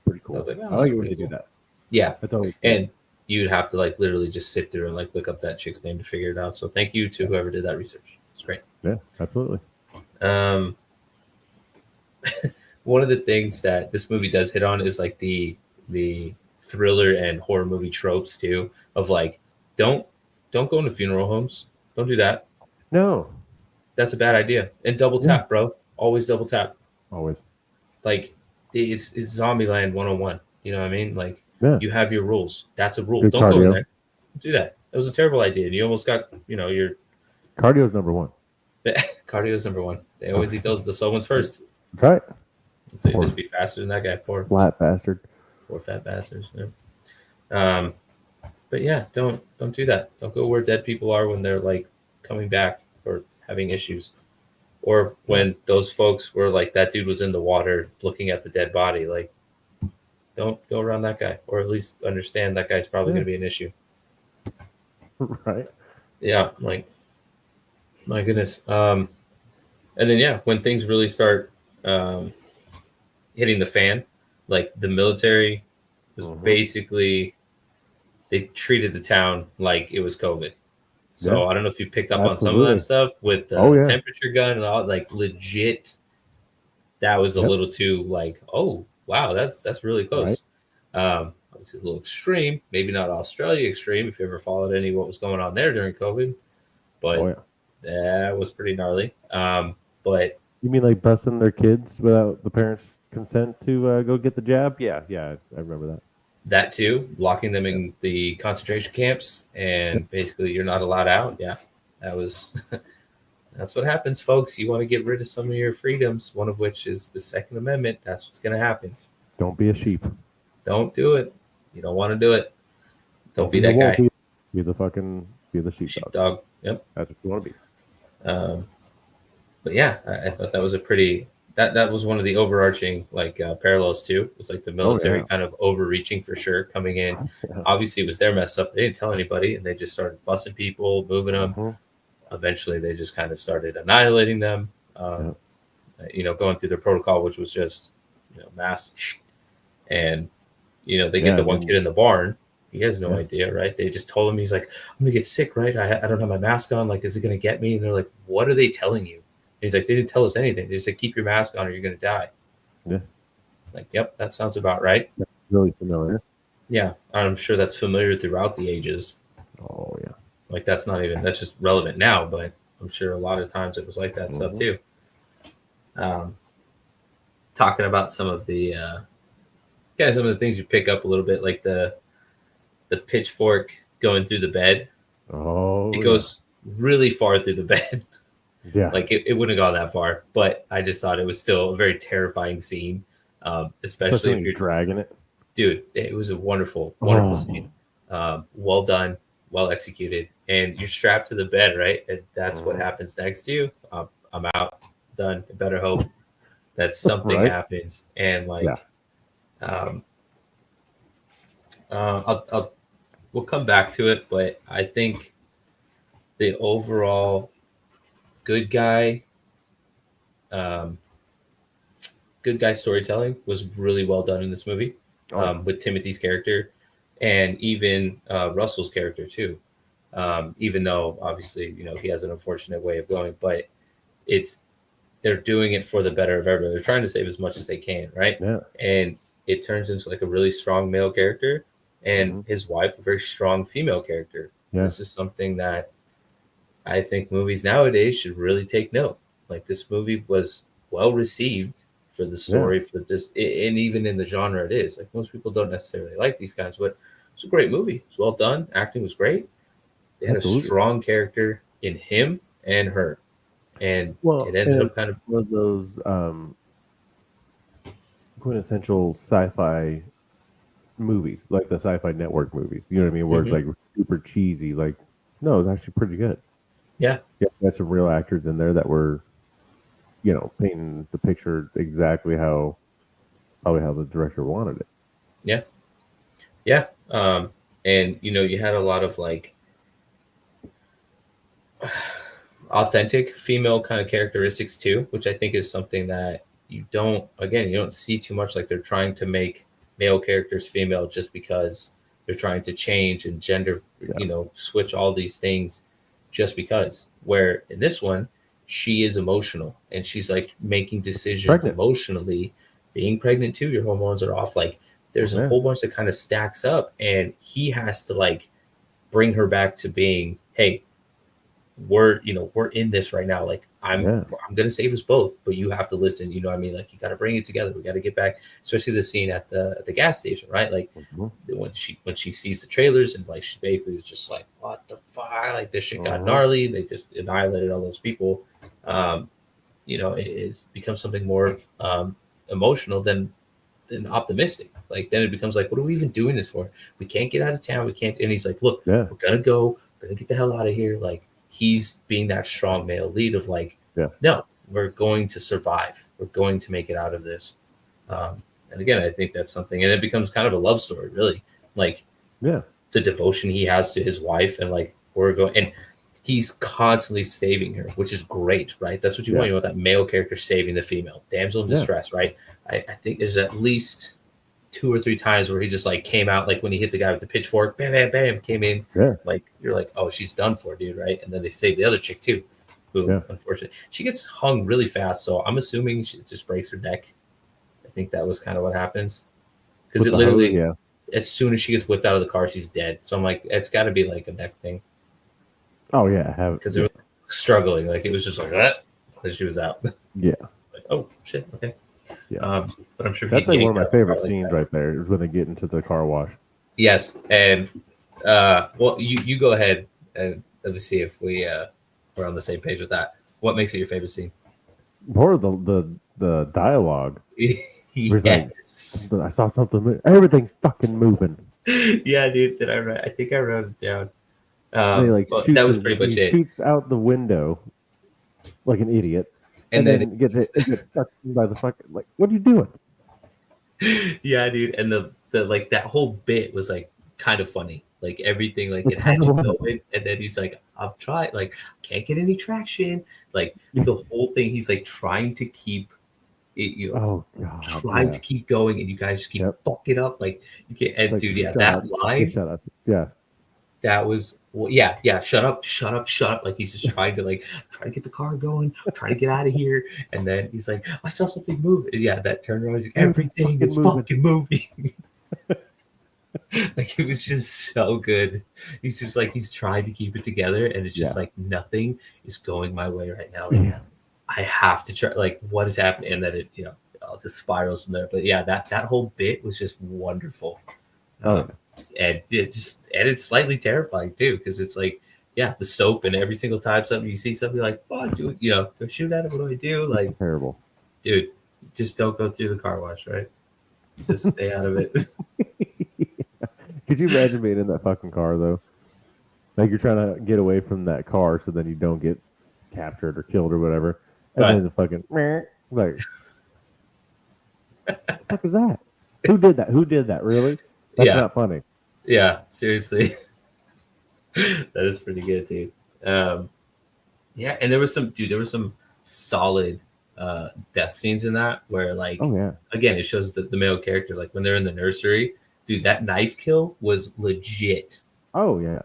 Pretty I cool. was like, oh, I like that's it when pretty they do cool. that. Yeah, That's always and you'd have to like literally just sit through and like look up that chick's name to figure it out. So thank you to whoever did that research. It's great. yeah, absolutely. Um, one of the things that this movie does hit on is like the thriller and horror movie tropes too, of like don't don't go into funeral homes. Don't do that. No, That's a bad idea. And double Yeah. tap, bro. Always double tap. always. Like it's Zombieland 101. You know what I mean? Like Yeah. you have your rules. That's a rule. Good Don't go in cardio. there. Don't do that. It was a terrible idea. And you almost got, your Cardio's number one. cardio is number one. They always eat those the slow ones first. Right. So you just be faster than that guy. Flat bastard. Poor fat bastards. Yeah. Um, but yeah, don't do that. Don't go where dead people are when they're like coming back or having issues, or when those folks were like that dude was in the water looking at the dead body. Like, don't go around that guy, or at least understand that guy's probably Yeah. going to be an issue. Right. Yeah, like my goodness. And then yeah, when things really start um, hitting the fan, like the military was Mhm. basically they treated the town like it was COVID. So Yeah. I don't know if you picked up on some of Absolutely. that stuff with the Oh, yeah. temperature gun and all. Like legit, that was a Yep. little too like, oh wow, that's really close. Obviously a little extreme, maybe not Australia extreme if you ever followed any of what was going on there during COVID, but Oh yeah. that was pretty gnarly. But You mean like busting their kids without the parents' consent to go get the jab? Yeah, yeah, I remember that. that too, locking them in the concentration camps and basically you're not allowed out. Yeah, that was that's what happens, folks. You want to get rid of some of your freedoms, one of which is the Second Amendment. That's what's going to happen. Don't be a sheep. Don't do it. You don't want to do it. Don't be the that wolf, guy. Be the sheepdog. Sheepdog. Yep. That's what you want to be. But yeah, I thought that was a pretty that was one of the overarching like parallels too. It was like the military yeah. kind of overreaching for sure, coming in. Yeah. Obviously, it was their mess up. They didn't tell anybody, and they just started busting people, moving them. Mhm. Eventually, they just kind of started annihilating them. Going through their protocol, which was just mass, and they get the one kid in the barn. He has no idea, right? They just told him, he's like, I'm gonna get sick, right? I don't have my mask on. Like, is it gonna get me? And they're like, what are they telling you? And he's like, they didn't tell us anything. They just said, keep your mask on or you're gonna die. Yeah. Like, yep, that sounds about right. That's really familiar. Yeah, I'm sure that's familiar throughout the ages. Oh yeah. Like that's just relevant now, but I'm sure a lot of times it was like that stuff too. Talking about some of the some of the things you pick up a little bit, like the pitchfork going through the bed. Oh. It goes really far through the bed. Yeah. Like it wouldn't have gone that far, but I just thought it was still a very terrifying scene, especially if when you're you're dragging it. Dude, it was a wonderful scene. Well done, well executed, and you're strapped to the bed, right? And that's what happens next to you. I'm out, done. I better hope that something happens, and we'll come back to it, but I think the overall good guy storytelling was really well done in this movie. With Timothy's character and even Russell's character too. Even though obviously, he has an unfortunate way of going, but they're doing it for the better of everyone. They're trying to save as much as they can, right? Yeah. And it turns into like a really strong male character and his wife, a very strong female character. Yeah. This is something that I think movies nowadays should really take note. Like this movie was well received for the story, for this, and even in the genre it is. Like most people don't necessarily like these guys, but it's a great movie. It's well done. Acting was great. They had a strong character, in him and her, and Well, it ended and up it's kind of. one of those quintessential sci-fi movies, like the Sci-Fi Network movies. You know what I mean? Where it's Mhm. like super cheesy. Like, no, it's actually pretty good. Yeah, Yeah, got some real actors in there that were, painting the picture exactly how probably how the director wanted it. yeah, yeah. And you had a lot of like authentic female kind of characteristics too, which I think is something that you don't see too much. Like they're trying to make male characters female just because they're trying to change and gender, Yeah, switch all these things just because. Where in this one, she is emotional and she's like making decisions pregnant. emotionally. Being pregnant too, your hormones are off. Like there's a Yeah, whole bunch that kind of stacks up, and he has to like bring her back to being, hey, we're in this right now. Like yeah, I'm gonna save us both, but you have to listen. You know what I mean? Like you got to bring it together. We got to get back, especially the scene at the gas station, right? Like mhm, when she sees the trailers, and like she basically was just like, what the fuck? Like this shit got mhm, gnarly. They just annihilated all those people. Um, it becomes something more emotional than optimistic. Like then it becomes like, what are we even doing this for? We can't get out of town. We can't. And he's like, look, yeah, we're gonna go. We're gonna get the hell out of here. Like he's being that strong male lead of like, yeah, no, we're going to survive. We're going to make it out of this. Um, and again, I think that's something, and it becomes kind of a love story, really. Like yeah, the devotion he has to his wife, and like we're going, and he's constantly saving her, which is great, right? That's what you want. yeah, You want that male character saving the female damsel in yeah. distress, right? I think there's at least two or three times where he just like came out, like when he hit the guy with the pitchfork, bam, bam, bam, came in. Yeah, Like you're like, oh, she's done for, dude, right? And then they saved the other chick too, who yeah. unfortunately she gets hung really fast. So I'm assuming she just breaks her neck. I think that was kind of what happens because With it the hose, literally, yeah. as soon as she gets whipped out of the car, she's dead. So I'm like, it's got to be like a neck thing Oh yeah, have because they yeah, were struggling. Like it was just like that, and she was out. yeah, Like, oh shit, okay. yeah. But I'm sure if That's you like one of yanked my out the car favorite like scenes that. right there is when they get into the car wash. Yes, and well, you go ahead and let me see if we're on the same page with that. What makes it your favorite scene? More of the dialogue. Where he's like, Yes. I saw something. Everything's fucking moving. Yeah, dude. Did I write? I think I wrote it down. And he like But that shoots was his, pretty much he it. shoots out the window like an idiot, And and then then it gets sucked in by the fucking like. What are you doing? yeah, dude. And the like that whole bit was like kind of funny. Like everything, like It it had kind of you was. going, and then he's like, "I'm trying, like can't get any traction." Like the whole thing, he's like trying to keep it, Oh god, trying yeah. to keep going, and you guys just keep Yep. fucking up. Like you can't. It's And like dude, yeah, that just line, shut up. Yeah. that was well, yeah, yeah. Shut up, shut up, shut up. Like he's just trying to like try to get the car going, try to get out of here, and then he's like, I saw something move. And yeah, that turnaround. He's like, Everything's everything fucking is moving. fucking moving. Like it was just so good. He's just like he's trying to keep it together, and it's just Yeah. like nothing is going my way right now. Like Yeah. I have to try. Like what is happening, and then it all just spirals from there. But yeah, that whole bit was just wonderful. Oh Um, yeah. and it's slightly terrifying too because it's like yeah, the soap, and every single time something you see something like fuck, dude, do I shoot at it? What do I do? It's Like, terrible. dude, just don't go through the car wash, right? Just stay out of it. Could you imagine being in that fucking car though? Like you're trying to get away from that car so then you don't get captured or killed or whatever. And Right? then the fucking like the fuck is that? Who did that? Who did that? Really? That's Yeah, not funny. yeah. Seriously, that is pretty good, dude. Um, yeah, and there was some solid death scenes in that where like Oh yeah. again it shows the male character like when they're in the nursery, dude, that knife kill was legit Oh yeah.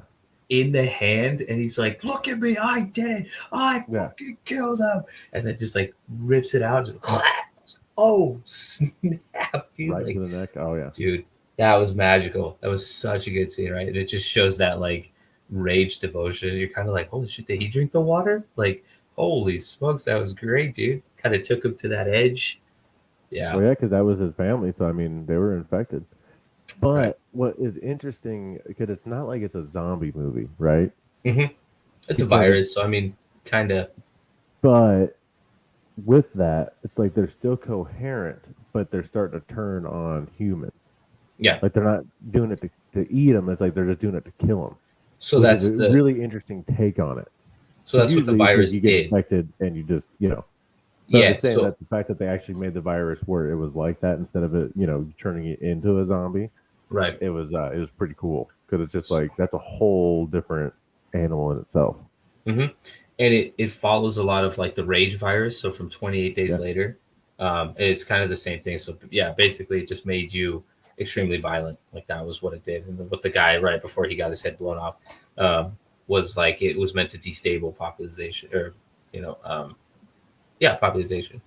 in the hand, and he's like, look at me, I did it, I Yeah. fucking killed him, and then just like rips it out, just, oh snap, dude, Right to like the neck. Oh yeah. dude, that was magical. That was such a good scene, right? And it just shows that like rage devotion. You're kind of like, holy shit, did he drink the water? Like, holy smokes, that was great, dude. Kind of took him to that edge. Yeah, Well yeah, because that was his family, so I mean they were infected. right. But what is interesting, because it's not like it's a zombie movie, right? Hmm. It's a because, virus, so I mean, kind of. but with that, it's like they're still coherent, but they're starting to turn on humans. Yeah. Like they're not doing it to eat them. It's like they're just doing it to kill them, So which is that's a the really interesting take on it. so Because that's what the usually it's like virus you get did. infected and you just, So I'm Yeah. just saying So that the fact that they actually made the virus where it was like that instead of it, turning it into a zombie, right. it was pretty cool because it's just like that's a whole different animal in itself. hmm And it follows a lot of like the rage virus. So from 28 days Yeah, later, it's kind of the same thing. So yeah, basically, it just made you extremely violent. Like that was what it did. And what the guy right before he got his head blown off was like it was meant to destabilize population or you know yeah population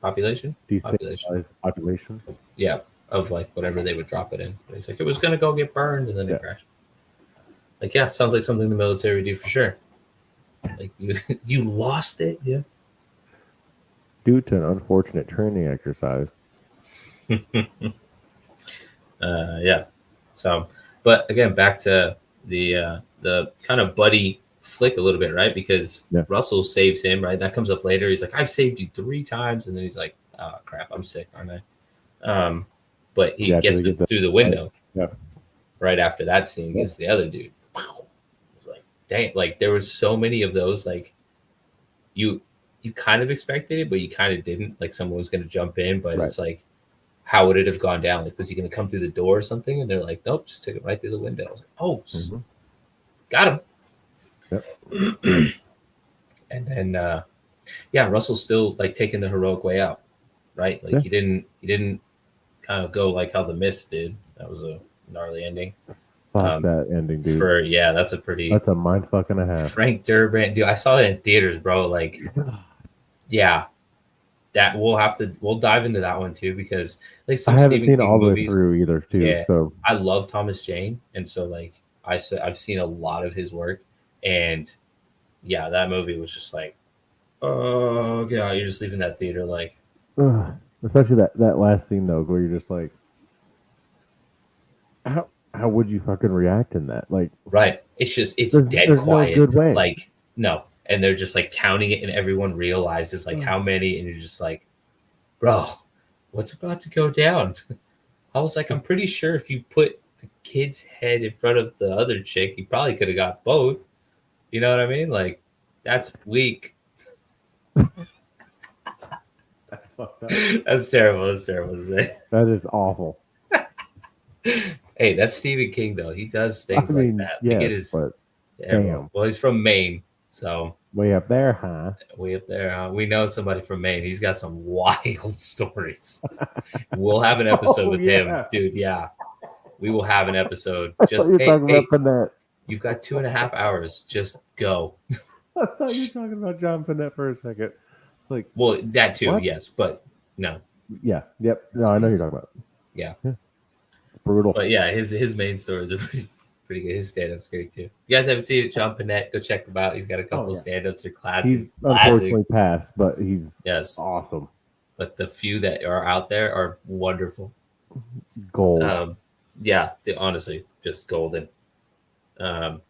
population destabilized population. yeah of like whatever they would drop it in. But he's like it was gonna go get burned and then it Yeah, crashed. Like yeah, sounds like something the military would do for sure. Like you you lost it. Yeah. due to an unfortunate training exercise. Yeah. So, but again, back to the kind of buddy flick a little bit, right? Because Yeah, Russell saves him, right? That comes up later. He's like, "I've saved you 3 times," and then he's like, "Oh crap, I'm sick, aren't I?" Um, but he yeah, because gets they him get the through the right. window Yeah, right after that scene yeah, against the other dude. Wow. It was like, dang, like there was so many of those. Like you, you kind of expected it, but you kind of didn't. Like someone was going to jump in, but right. it's like how would it have gone down? Like, was he going to come through the door or something? And they're like, nope, just took it right through the window. I was like, oh, Mm-hmm. got Yep. him. And then, yeah, Russell's still like taking the heroic way out, right? Like Yeah. he didn't kind of go like how the Mist did. That was a gnarly ending. Fuck Um, that ending, dude. for yeah, that's a pretty That's a mind fuck and a half. Frank Durbin, dude. I saw it in theaters, bro. Like, yeah, that we'll dive into that one too because like I some haven't Stephen seen it King all the way movies. through either, too. Yeah, So I love Thomas Jane, and so like I've seen a lot of his work, and yeah, that movie was just like, oh yeah, you're just leaving that theater like, especially that last scene though, where you're just like, how would you fucking react in that? Like, right. It's dead there's no quiet, good way. like no, and they're just like counting it, and everyone realizes like Ugh. how many, and you're just like, bro, what's about to go down? I was like, I'm pretty sure if you put the kid's head in front of the other chick, you probably could have got both. You know what I mean? Like, that's weak. That's fucked up. That's terrible. That's terrible to say. That is awful. Hey, that's Stephen King though. He does I things like mean, that. Like yes, it is. but Yeah, damn, well, he's from Maine, so way up there, huh? way up there. We know somebody from Maine. He's got some wild stories. We'll have an episode Oh with him, yeah, dude. Yeah, we will have an episode. I thought you Just were hey, talking about hey, Panette. you've got 2.5 hours. Just go. I thought you were talking about John Panette for a second. It's like, Well, that too, what? yes, but no, Yeah, yep. No, it's, I know you're it's talking about. yeah. Yeah, brutal. But yeah, his main stories are pretty good. His stand up's great too. You guys haven't seen it, John Panette, go check him out. He's got a Oh couple yeah. stand ups or He's classics. unfortunately passed, but he's Yes. awesome. But the few that are out there are wonderful. Gold. Yeah, honestly, just golden. Um,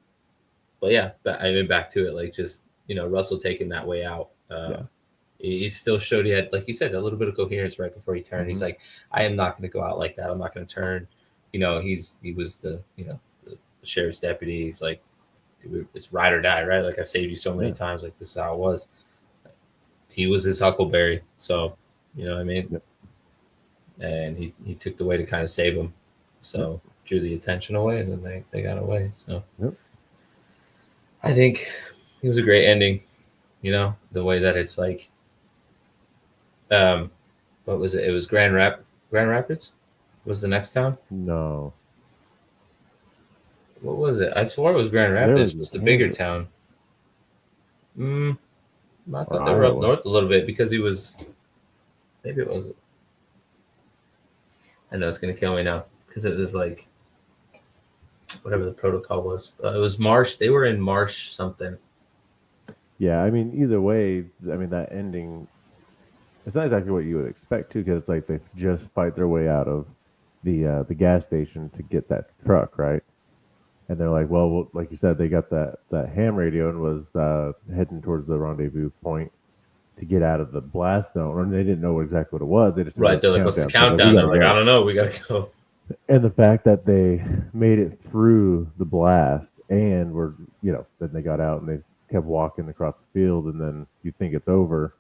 but yeah, I mean, back to it, like just Russell taking that way out. Yeah. He still showed he had, like you said, a little bit of coherence right before he turned. Mhm. He's like, I am not going to go out like that. I'm not going to turn. He was the sheriff's deputy. He's like, it's ride or die, right? Like I've saved you so many Yeah. times. Like this is how it was. He was his Huckleberry, so you know what I mean. Yep. And he took the way to kind of save him, so drew the attention away, and then they got away. So Yep. I think it was a great ending. The way that it's like, what was it? It was Grand Rapids was the next town. No. What was it? I swore it was Grand There Rapids was was the bigger Kansas town. I thought or they were up Iowa. north a little bit because he was. Maybe it was. I know it's gonna kill me now because it was like whatever the protocol was. It was Marsh. They were in Marsh something. Yeah, I mean, either way, I mean that ending. It's not exactly what you would expect to, because it's like they just fight their way out of the gas station to get that truck, right? and they're like, well, like you said, they got that ham radio and was heading towards the rendezvous point to get out of the blast zone, and they didn't know exactly what it was. They just knew it Right. was They're a like, what's the countdown. So like, we countdown? They're gotta like, I go. don't know. We got to go. And the fact that they made it through the blast and were, then they got out and they kept walking across the field, and then you think it's over,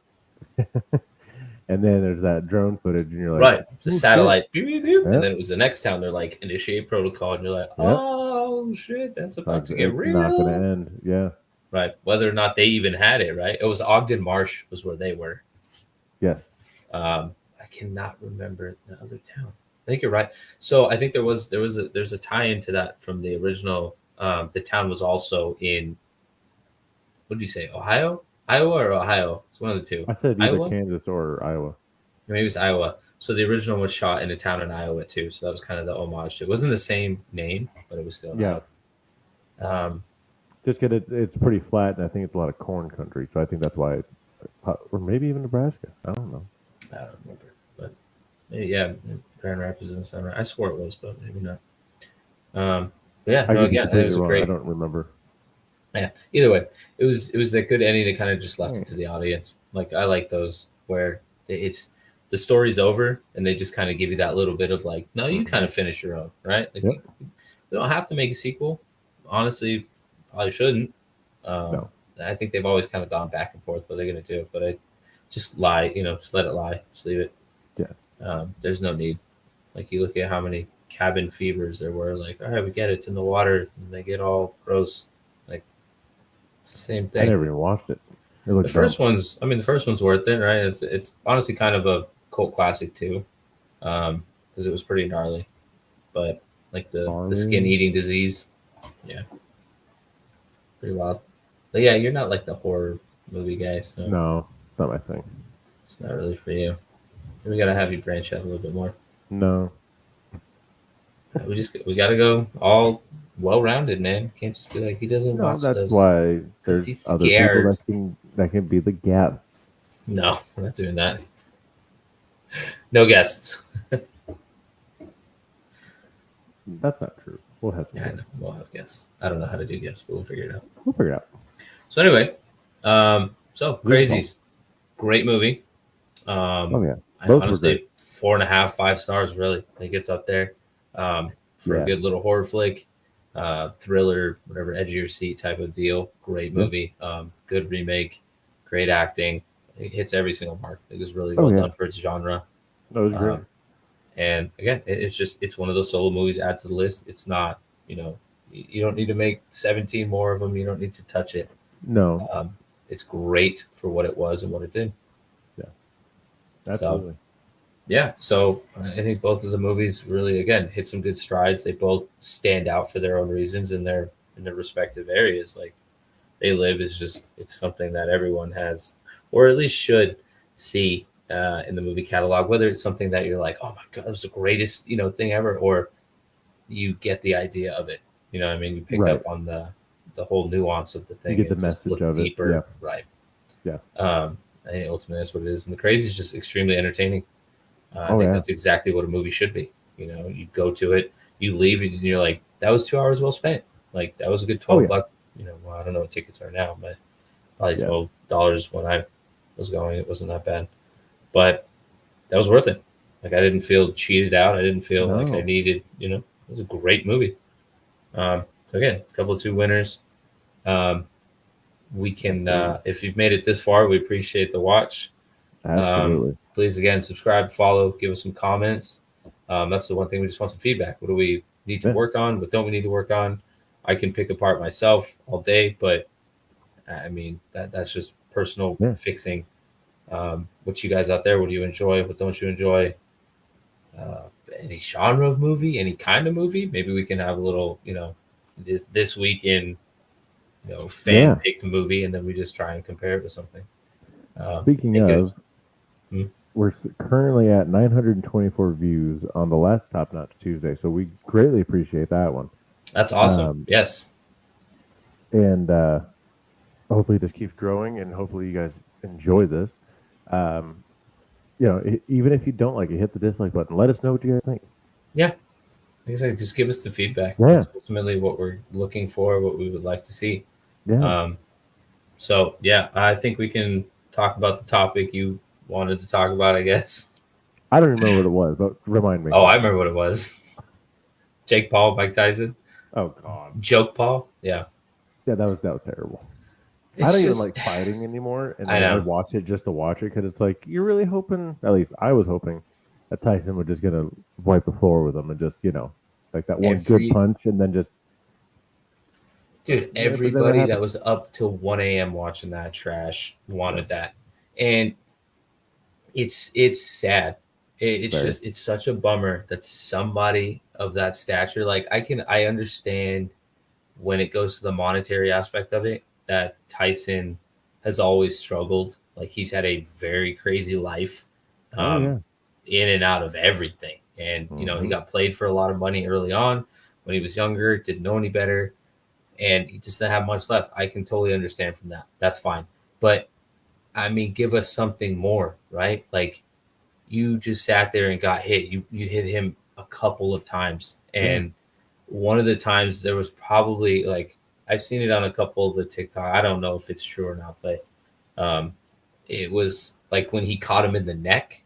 and then there's that drone footage, and you're like, Right. The oh shit, satellite, beep, beep, beep. yep, And then it was the next town. They're like, initiate protocol. And you're like, yep, oh, shit, that's about like to get it's not gonna real. end. Yeah, Right. Whether or not they even had it, right? It was Ogden Marsh was where they were. yes, I cannot remember the other town. I think you're right. So I think there's a tie-in to that from the original. The town was also in, what did you say, Iowa or Ohio? It's one of the two. I said either Iowa, Kansas or Iowa. maybe it's Iowa. So the original was shot in a town in Iowa too. So that was kind of the homage to it. It wasn't the same name, but it was still in Yeah, Iowa. just because it's pretty flat, and I think it's a lot of corn country, so I think that's why, or maybe even Nebraska. I don't know. I don't remember, but yeah, Grand Rapids and Summer. I swore it was, but maybe not. But yeah, I no, could be again, it completely was a wrong. I great. don't remember. Yeah. Either way, it was a good ending that kind of just left Hmm. it to the audience. Like I like those where it's the story's over and they just kind of give you that little bit of like, no, you kind Mhm. of finish your own, right? Like Yep. you don't have to make a sequel. Honestly, probably shouldn't. Um, No. I think they've always kind of gone back and forth what they're gonna do, but I just lie, just let it lie, just leave it. Yeah. There's no need. Like you look at how many cabin fevers there were. Like, all right, we get it. It's in the water, and they get all gross. Like it's the same I thing. never even watched it. It The looks dumb. first one's, I mean, the first one's worth it, right? It's honestly kind of a cult classic too, because it was pretty gnarly. But like the skin Gnarly? eating disease, yeah, pretty wild. But yeah, you're not like the horror movie guy, so No, it's not my thing. it's not really for you. We gotta have you branch out a little bit more. No. We gotta go all well rounded, man. Can't just be like he doesn't No, watch that's those why because there's he's other people scared. that can be the gap. No, we're not doing that. No guests. That's not true. We'll have some Yeah, I guests. know. We'll have guests. I don't know how to do guests, but we'll figure it out. We'll figure it out. So anyway, so Beautiful. Crazies, great movie. Oh yeah, I both were honestly great. 4.5, 5 stars. Really, I think it's up there for a Yeah. good little horror flick, thriller, whatever, edge of your seat type of deal. Great Yeah. movie, good remake, great acting. It hits every single mark. It was really Oh well yeah, done for its genre. that was great. And again, it's one of those solo movies. Add to the list. It's not, you don't need to make 17 more of them. You don't need to touch it. No, It's great for what it was and what it did. yeah, So absolutely. yeah, so I think both of the movies really again hit some good strides. They both stand out for their own reasons in their respective areas. Like They Live is just it's something that everyone has, or at least should see in the movie catalog. Whether it's something that you're like, oh my god, it was the greatest thing ever, or you get the idea of it. You know what I mean? You pick Right. up on the whole nuance of the You thing get the and just message look of it. deeper. Yeah. Right. Yeah. I think ultimately that's what it is. And The Crazy is just extremely entertaining. I Oh think yeah. that's exactly what a movie should be. You go to it, you leave, and you're like, that was 2 hours well spent. Like that was a good Oh 12 yeah. buck. Well, I don't know what tickets are now, but probably Yeah. $12 when I was going. It wasn't that bad, but that was worth it. Like I didn't feel cheated out. I didn't feel like I No. needed. It was a great movie. So again, a couple of two winners. We can, if you've made it this far, we appreciate the watch. Absolutely. Please again subscribe, follow, give us some comments. That's the one thing we just want some feedback. What do we need to Yeah. work on? What don't we need to work on? I can pick apart myself all day, but I mean that's just personal Yeah. fixing. What you guys out there? What do you enjoy? What don't you enjoy? Uh, any genre of movie? Any kind of movie? Maybe we can have a little, this week in fan Yeah. picked movie, and then we just try and compare it with something. Speaking Make it. of, Hmm? we're currently at 924 views on the last Top Notch Tuesday, so we greatly appreciate that one. That's awesome. Yes. And hopefully, this keeps growing, and hopefully, you guys enjoy this. Even if you don't like it, hit the dislike button. Let us know what you guys think. Yeah. Like I said, just give us the feedback. Yeah, That's ultimately what we're looking for, what we would like to see. yeah. Um, so yeah, I think we can talk about the topic you wanted to talk about, I guess. I don't remember what it was, but remind me. Oh, I remember what it was. Jake Paul, Mike Tyson, Oh God. Joke Paul. Yeah, Yeah, that was terrible. I it's don't even just like fighting anymore, and I I know. watch it just to watch it because it's like you're really hoping. At least I was hoping that Tyson would just gonna wipe the floor with him and just like that one good Every punch and then just. dude, But then it everybody that happened. was up till 1 a.m. watching that trash Yeah, wanted that, and it's sad. It's very. just it's such a bummer that somebody of that stature, like I understand when it goes to the monetary aspect of it, that Tyson has always struggled. Like he's had a very crazy life, Oh um, yeah. in and out of everything. And he Hmm. got played for a lot of money early on when he was younger, didn't know any better, and he just didn't have much left. I can totally understand from that. That's fine. But I mean, give us something more, right? Like you just sat there and got hit. You hit him a couple of times, Yeah. and one of the times there was probably like I've seen it on a couple of the TikTok. I don't know if it's true or not, but um, it was like when he caught him in the neck,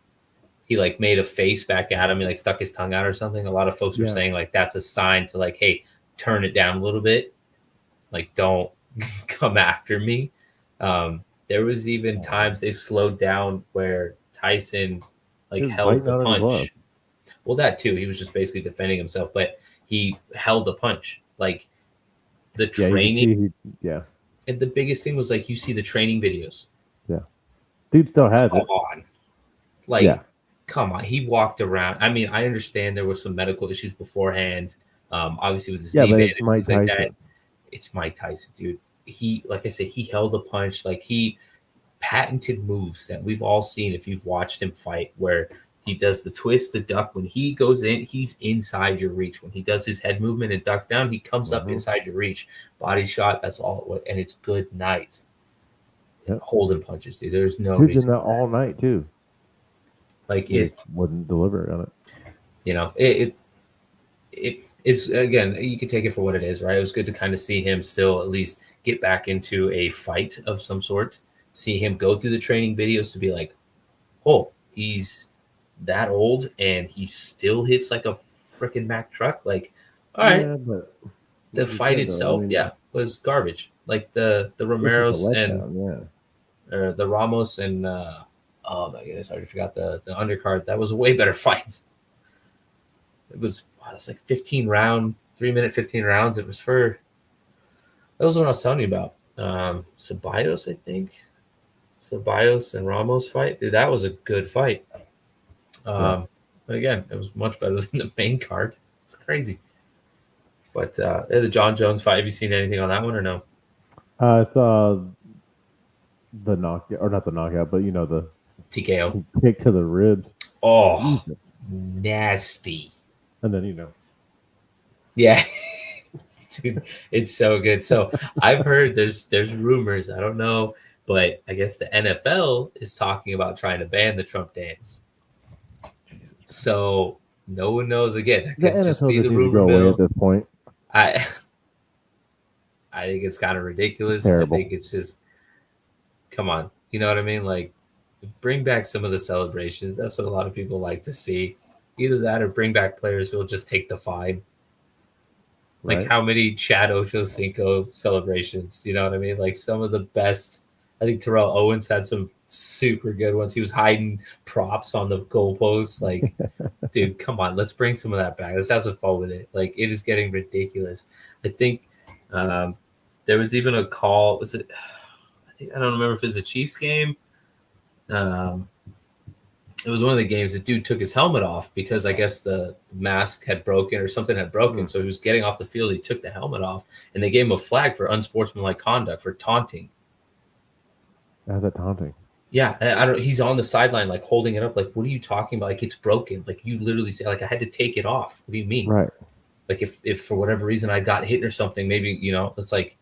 he like made a face back at him. He like stuck his tongue out or something. A lot of folks were Yeah. saying like that's a sign to like, hey, turn it down a little bit. Like don't come after me. There was even Oh, times they slowed down where Tyson he like was held biting the on his glove. punch. Well, that too. He was just basically defending himself, but he held the punch. Like the Yeah, you can training, see he. Yeah. and the biggest thing was like you see the training videos. Yeah. Dude still has Come it. on, like Yeah. come on. He walked around. I mean, I understand there was some medical issues beforehand. Obviously with his Yeah, knee but band it's and Mike things like that. Tyson. It's Mike Tyson, dude. He, like I said, he held a punch. Like he patented moves that we've all seen if you've watched him fight, where he does the twist, the duck. When he goes in, he's inside your reach. When he does his head movement and ducks down, he comes up Hmm. inside your reach. Body shot, that's all it was. And it's good night. Yep. Holding punches, dude. There's no Dude's in reason. that all night too. Like He just it, wouldn't deliver on it. it is, again, you could take it for what it is, right? It was good to kind of see him still at least get back into a fight of some sort. See him go through the training videos to be like, oh, he's that old and he still hits like a freaking Mack truck. Like, all right, Yeah, but the like you fight said though, I itself, mean, yeah, was garbage. Like the it's just a Romero's and letdown. Yeah. or the Ramos and oh my goodness, I already forgot the undercard. That was a way better fight. It was wow, that's like 15 round, 3 minute 15 rounds. It was for that was what I was telling you about. Ceballos, I think. Ceballos and Ramos fight. Dude, that was a good fight. Yeah. Um, but again, it was much better than the main card. It's crazy. But the John Jones fight, have you seen anything on that one or no? I saw the knockout, or not the knockout, but the TKO. kick to the ribs. Oh, Jesus. nasty. And then Yeah. Dude, it's so good. So I've heard there's rumors, I don't know, but I guess the NFL is talking about trying to ban the Trump dance. So no one knows. Again, that the could just NFL be just the needs to rumor go away at mill. this point. I I think it's kind of It's ridiculous. I think terrible. it's just come on. You know what I mean? Like bring back some of the celebrations. That's what a lot of people like to see. Either that or bring back players who will just take the fine. Like Right? how many Chad Ochocinco celebrations? You know what I mean? Like some of the best. I think Terrell Owens had some super good ones. He was hiding props on the goalposts. Like, dude, come on, let's bring some of that back. Let's have some fun with it. Like, it is getting ridiculous. I think um, there was even a call. Was it? I don't remember if it was a Chiefs game. Um, it was one of the games. The dude took his helmet off because I guess the mask had broken or something had broken. Hmm. So he was getting off the field. He took the helmet off, and they gave him a flag for unsportsmanlike conduct for taunting. How's that taunting? Yeah, I don't. He's on the sideline, like holding it up. Like, what are you talking about? Like, it's broken. Like, you literally say, like, I had to take it off. What do you mean? Right. Like, if for whatever reason I got hit or something, maybe it's like.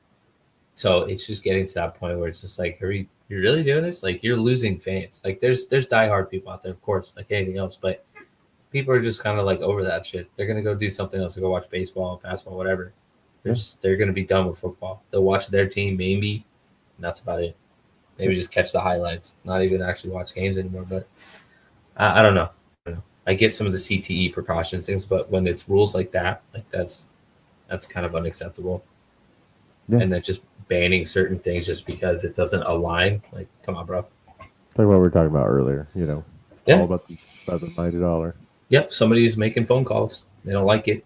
So it's just getting to that point where it's just like, are you really doing this? Like, you're losing fans. Like, there's diehard people out there, of course, like anything else, but people are just kind of like over that shit. They're gonna go do something else, go watch baseball, basketball, whatever. They're gonna be done with football. They'll watch their team maybe, and that's about it. Maybe just catch the highlights, not even actually watch games anymore. But I don't know. I get some of the CTE precautions things, but when it's rules like that, like that's kind of unacceptable. Yeah. And then just banning certain things just because it doesn't align. Like, come on, bro. Like what we were talking about earlier, Yeah. all about the mighty dollar. Yep. Somebody's making phone calls. They don't like it.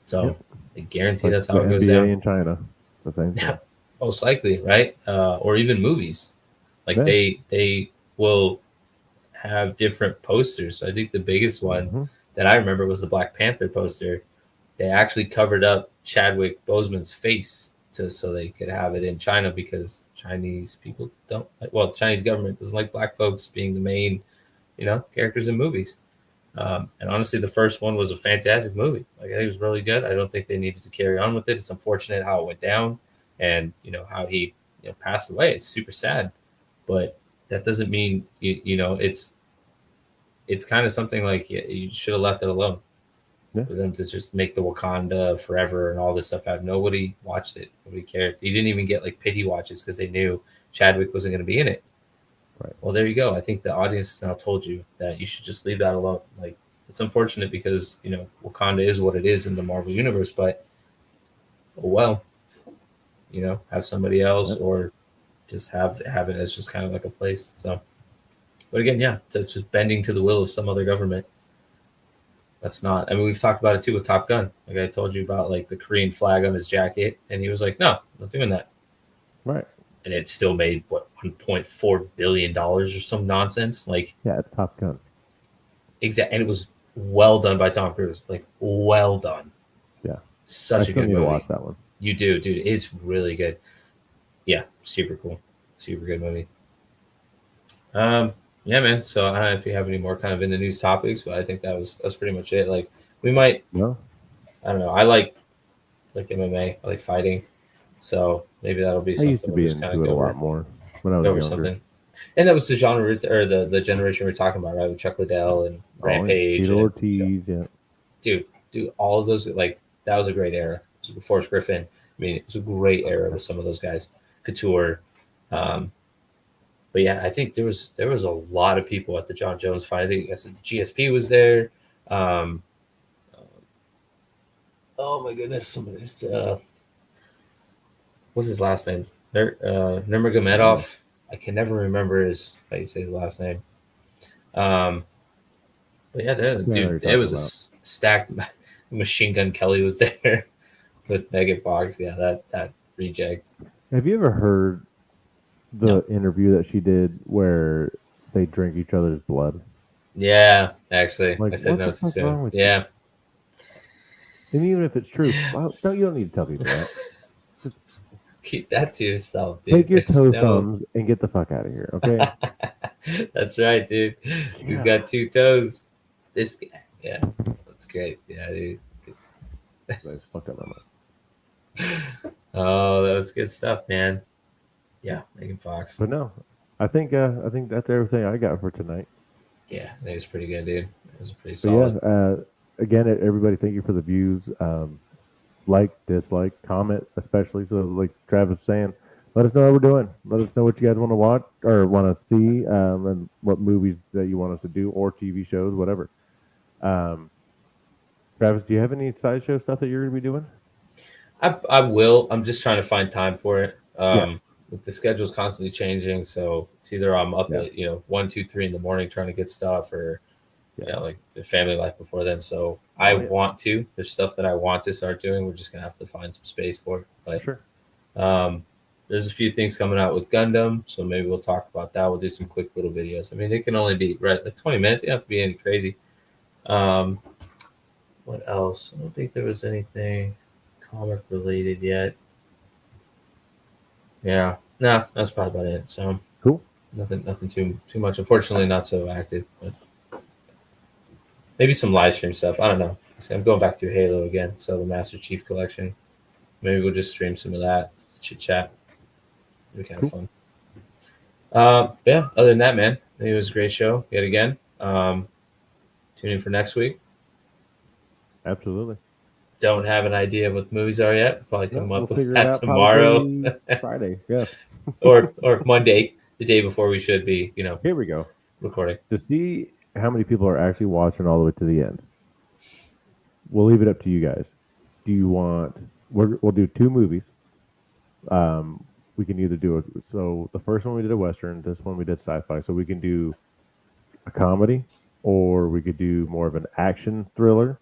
So Yep. I guarantee Like that's the how it goes NBA down. in China, the same thing. Yeah. Most likely, right? Or even movies. Like Yeah. they will have different posters. I think the biggest one Mm-hmm. that I remember was the Black Panther poster. They actually covered up Chadwick Boseman's face so they could have it in China because Chinese people don't like, well, the Chinese government doesn't like black folks being the main, characters in movies. And honestly, the first one was a fantastic movie. Like, I think it was really good. I don't think they needed to carry on with it. It's unfortunate how it went down, and how he passed away. It's super sad, but that doesn't mean it's kind of something like you should have left it alone. Yeah. For them to just make the Wakanda forever and all this stuff out. Nobody watched it. Nobody cared. You didn't even get like pity watches because they knew Chadwick wasn't going to be in it. Right. Well, there you go. I think the audience has now told you that you should just leave that alone. Like, it's unfortunate because Wakanda is what it is in the Marvel universe, but well, have somebody else Yep. or just have it as just kind of like a place. So, but again, yeah, so it's just bending to the will of some other government. That's not. I mean, we've talked about it too with Top Gun. Like I told you about, like the Korean flag on his jacket, and he was like, "No, I'm not doing that." Right. And it still made what $1.4 billion or some nonsense. Like, Yeah, it's Top Gun. exact, and it was well done by Tom Cruise. Like, well done. Yeah. Such I a still good need movie. to watch that one. You do, dude. It's really good. Yeah, super cool. Super good movie. Yeah, man. So I don't know if you have any more kind of in the news topics, but I think that's pretty much it. Like, we might. No. I don't know. I like MMA. I like fighting. So maybe that'll be I something used to we'll be just kind into of it a go lot more when I was over younger. something. And that was the genre or the generation we're talking about, right? With Chuck Liddell and Rampage. Peter And, Ortiz, yeah. dude, all of those, like, that was a great era. It was before Griffin. I mean, it was a great era with some of those guys. Couture. But yeah, I think there was a lot of people at the John Jones fight. I think GSP was there. Oh my goodness, somebody's what's his last name? Nurmagomedov. I can never remember how you say his last name. But yeah, dude, it was a stacked Machine Gun Kelly was there with Megan Fox. Yeah, that reject. Have you ever heard the interview that she did where they drink each other's blood? Yeah, actually, Like, I said no too soon. Yeah. And even if it's true, well, you don't need to tell people that. Just keep that to yourself, dude. Take your toe thumbs and get the fuck out of here, okay? That's right, dude. Yeah. He's got 2 toes. This guy. Yeah, that's great. Yeah, dude. Fuck up my mind. Oh, that was good stuff, man. Yeah, Megan Fox. But no, I think that's everything I got for tonight. Yeah, I think it's pretty good, dude. It was pretty solid. But yeah, again, everybody, thank you for the views. Like, dislike, comment, especially. So, like Travis was saying, let us know how we're doing. Let us know what you guys want to watch or want to see, and what movies that you want us to do, or TV shows, whatever. Travis, do you have any sideshow stuff that you're going to be doing? I will. I'm just trying to find time for it. The schedule's constantly changing, so it's either I'm up at 1, 2, 3 in the morning trying to get stuff, or like the family life before then. So want to. There's stuff that I want to start doing. We're just gonna have to find some space for it. But sure. There's a few things coming out with Gundam, so maybe we'll talk about that. We'll do some quick little videos. I mean, they can only be like 20 minutes. They don't have to be any crazy. What else? I don't think there was anything comic related yet. Yeah, no, that's probably about it. So cool. Nothing too much. Unfortunately, not so active, but maybe some live stream stuff. I don't know. I'm going back to Halo again. So the Master Chief Collection. Maybe we'll just stream some of that. Chit chat. It'll be kind of fun. Yeah. Other than that, man, it was a great show yet again. Tune in for next week. Absolutely. Don't have an idea what the movies are yet. Probably No, come we'll up with figure it that out tomorrow probably Friday. Yeah. or Monday, the day before we should be, Here we go. recording. To see how many people are actually watching all the way to the end, we'll leave it up to you guys. Do you want? We'll do two movies. We can either do so the first one we did a western. This one we did sci-fi. So we can do a comedy, or we could do more of an action thriller,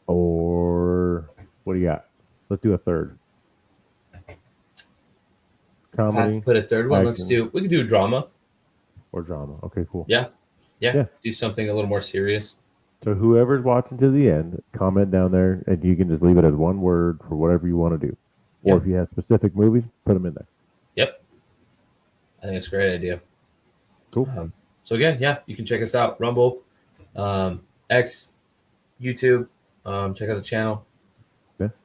or what do you got? Let's do a third Have to comedy, put a third one. action, We can do a drama. or drama. Okay, cool. Yeah. Yeah. Yeah. Do something a little more serious. So whoever's watching to the end, comment down there, and you can just leave it as one word for whatever you want to do. Or Yep. if you have specific movies, put them in there. Yep. I think it's a great idea. Cool. So again, yeah, you can check us out. Rumble, X, YouTube. Check out the channel.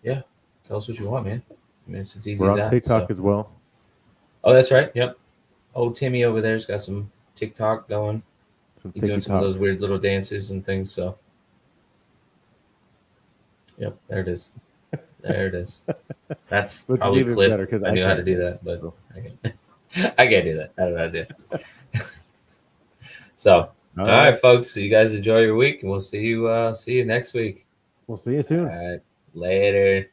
Yeah. Tell us what you want, man. I mean, it's as easy We're as on that. TikTok so. as well. Oh, that's right. Yep. Old Timmy over there's got some TikTok going. Some He's doing some of TikTok. those weird little dances and things. So, yep, there it is. There it is. That's Which is probably even clipped. better 'cause I I knew how to can't do do that, it, but so. I can't do that. I don't know how to do it. So, all right, folks. So you guys enjoy your week, and we'll see you next week. We'll see you soon. All right, later.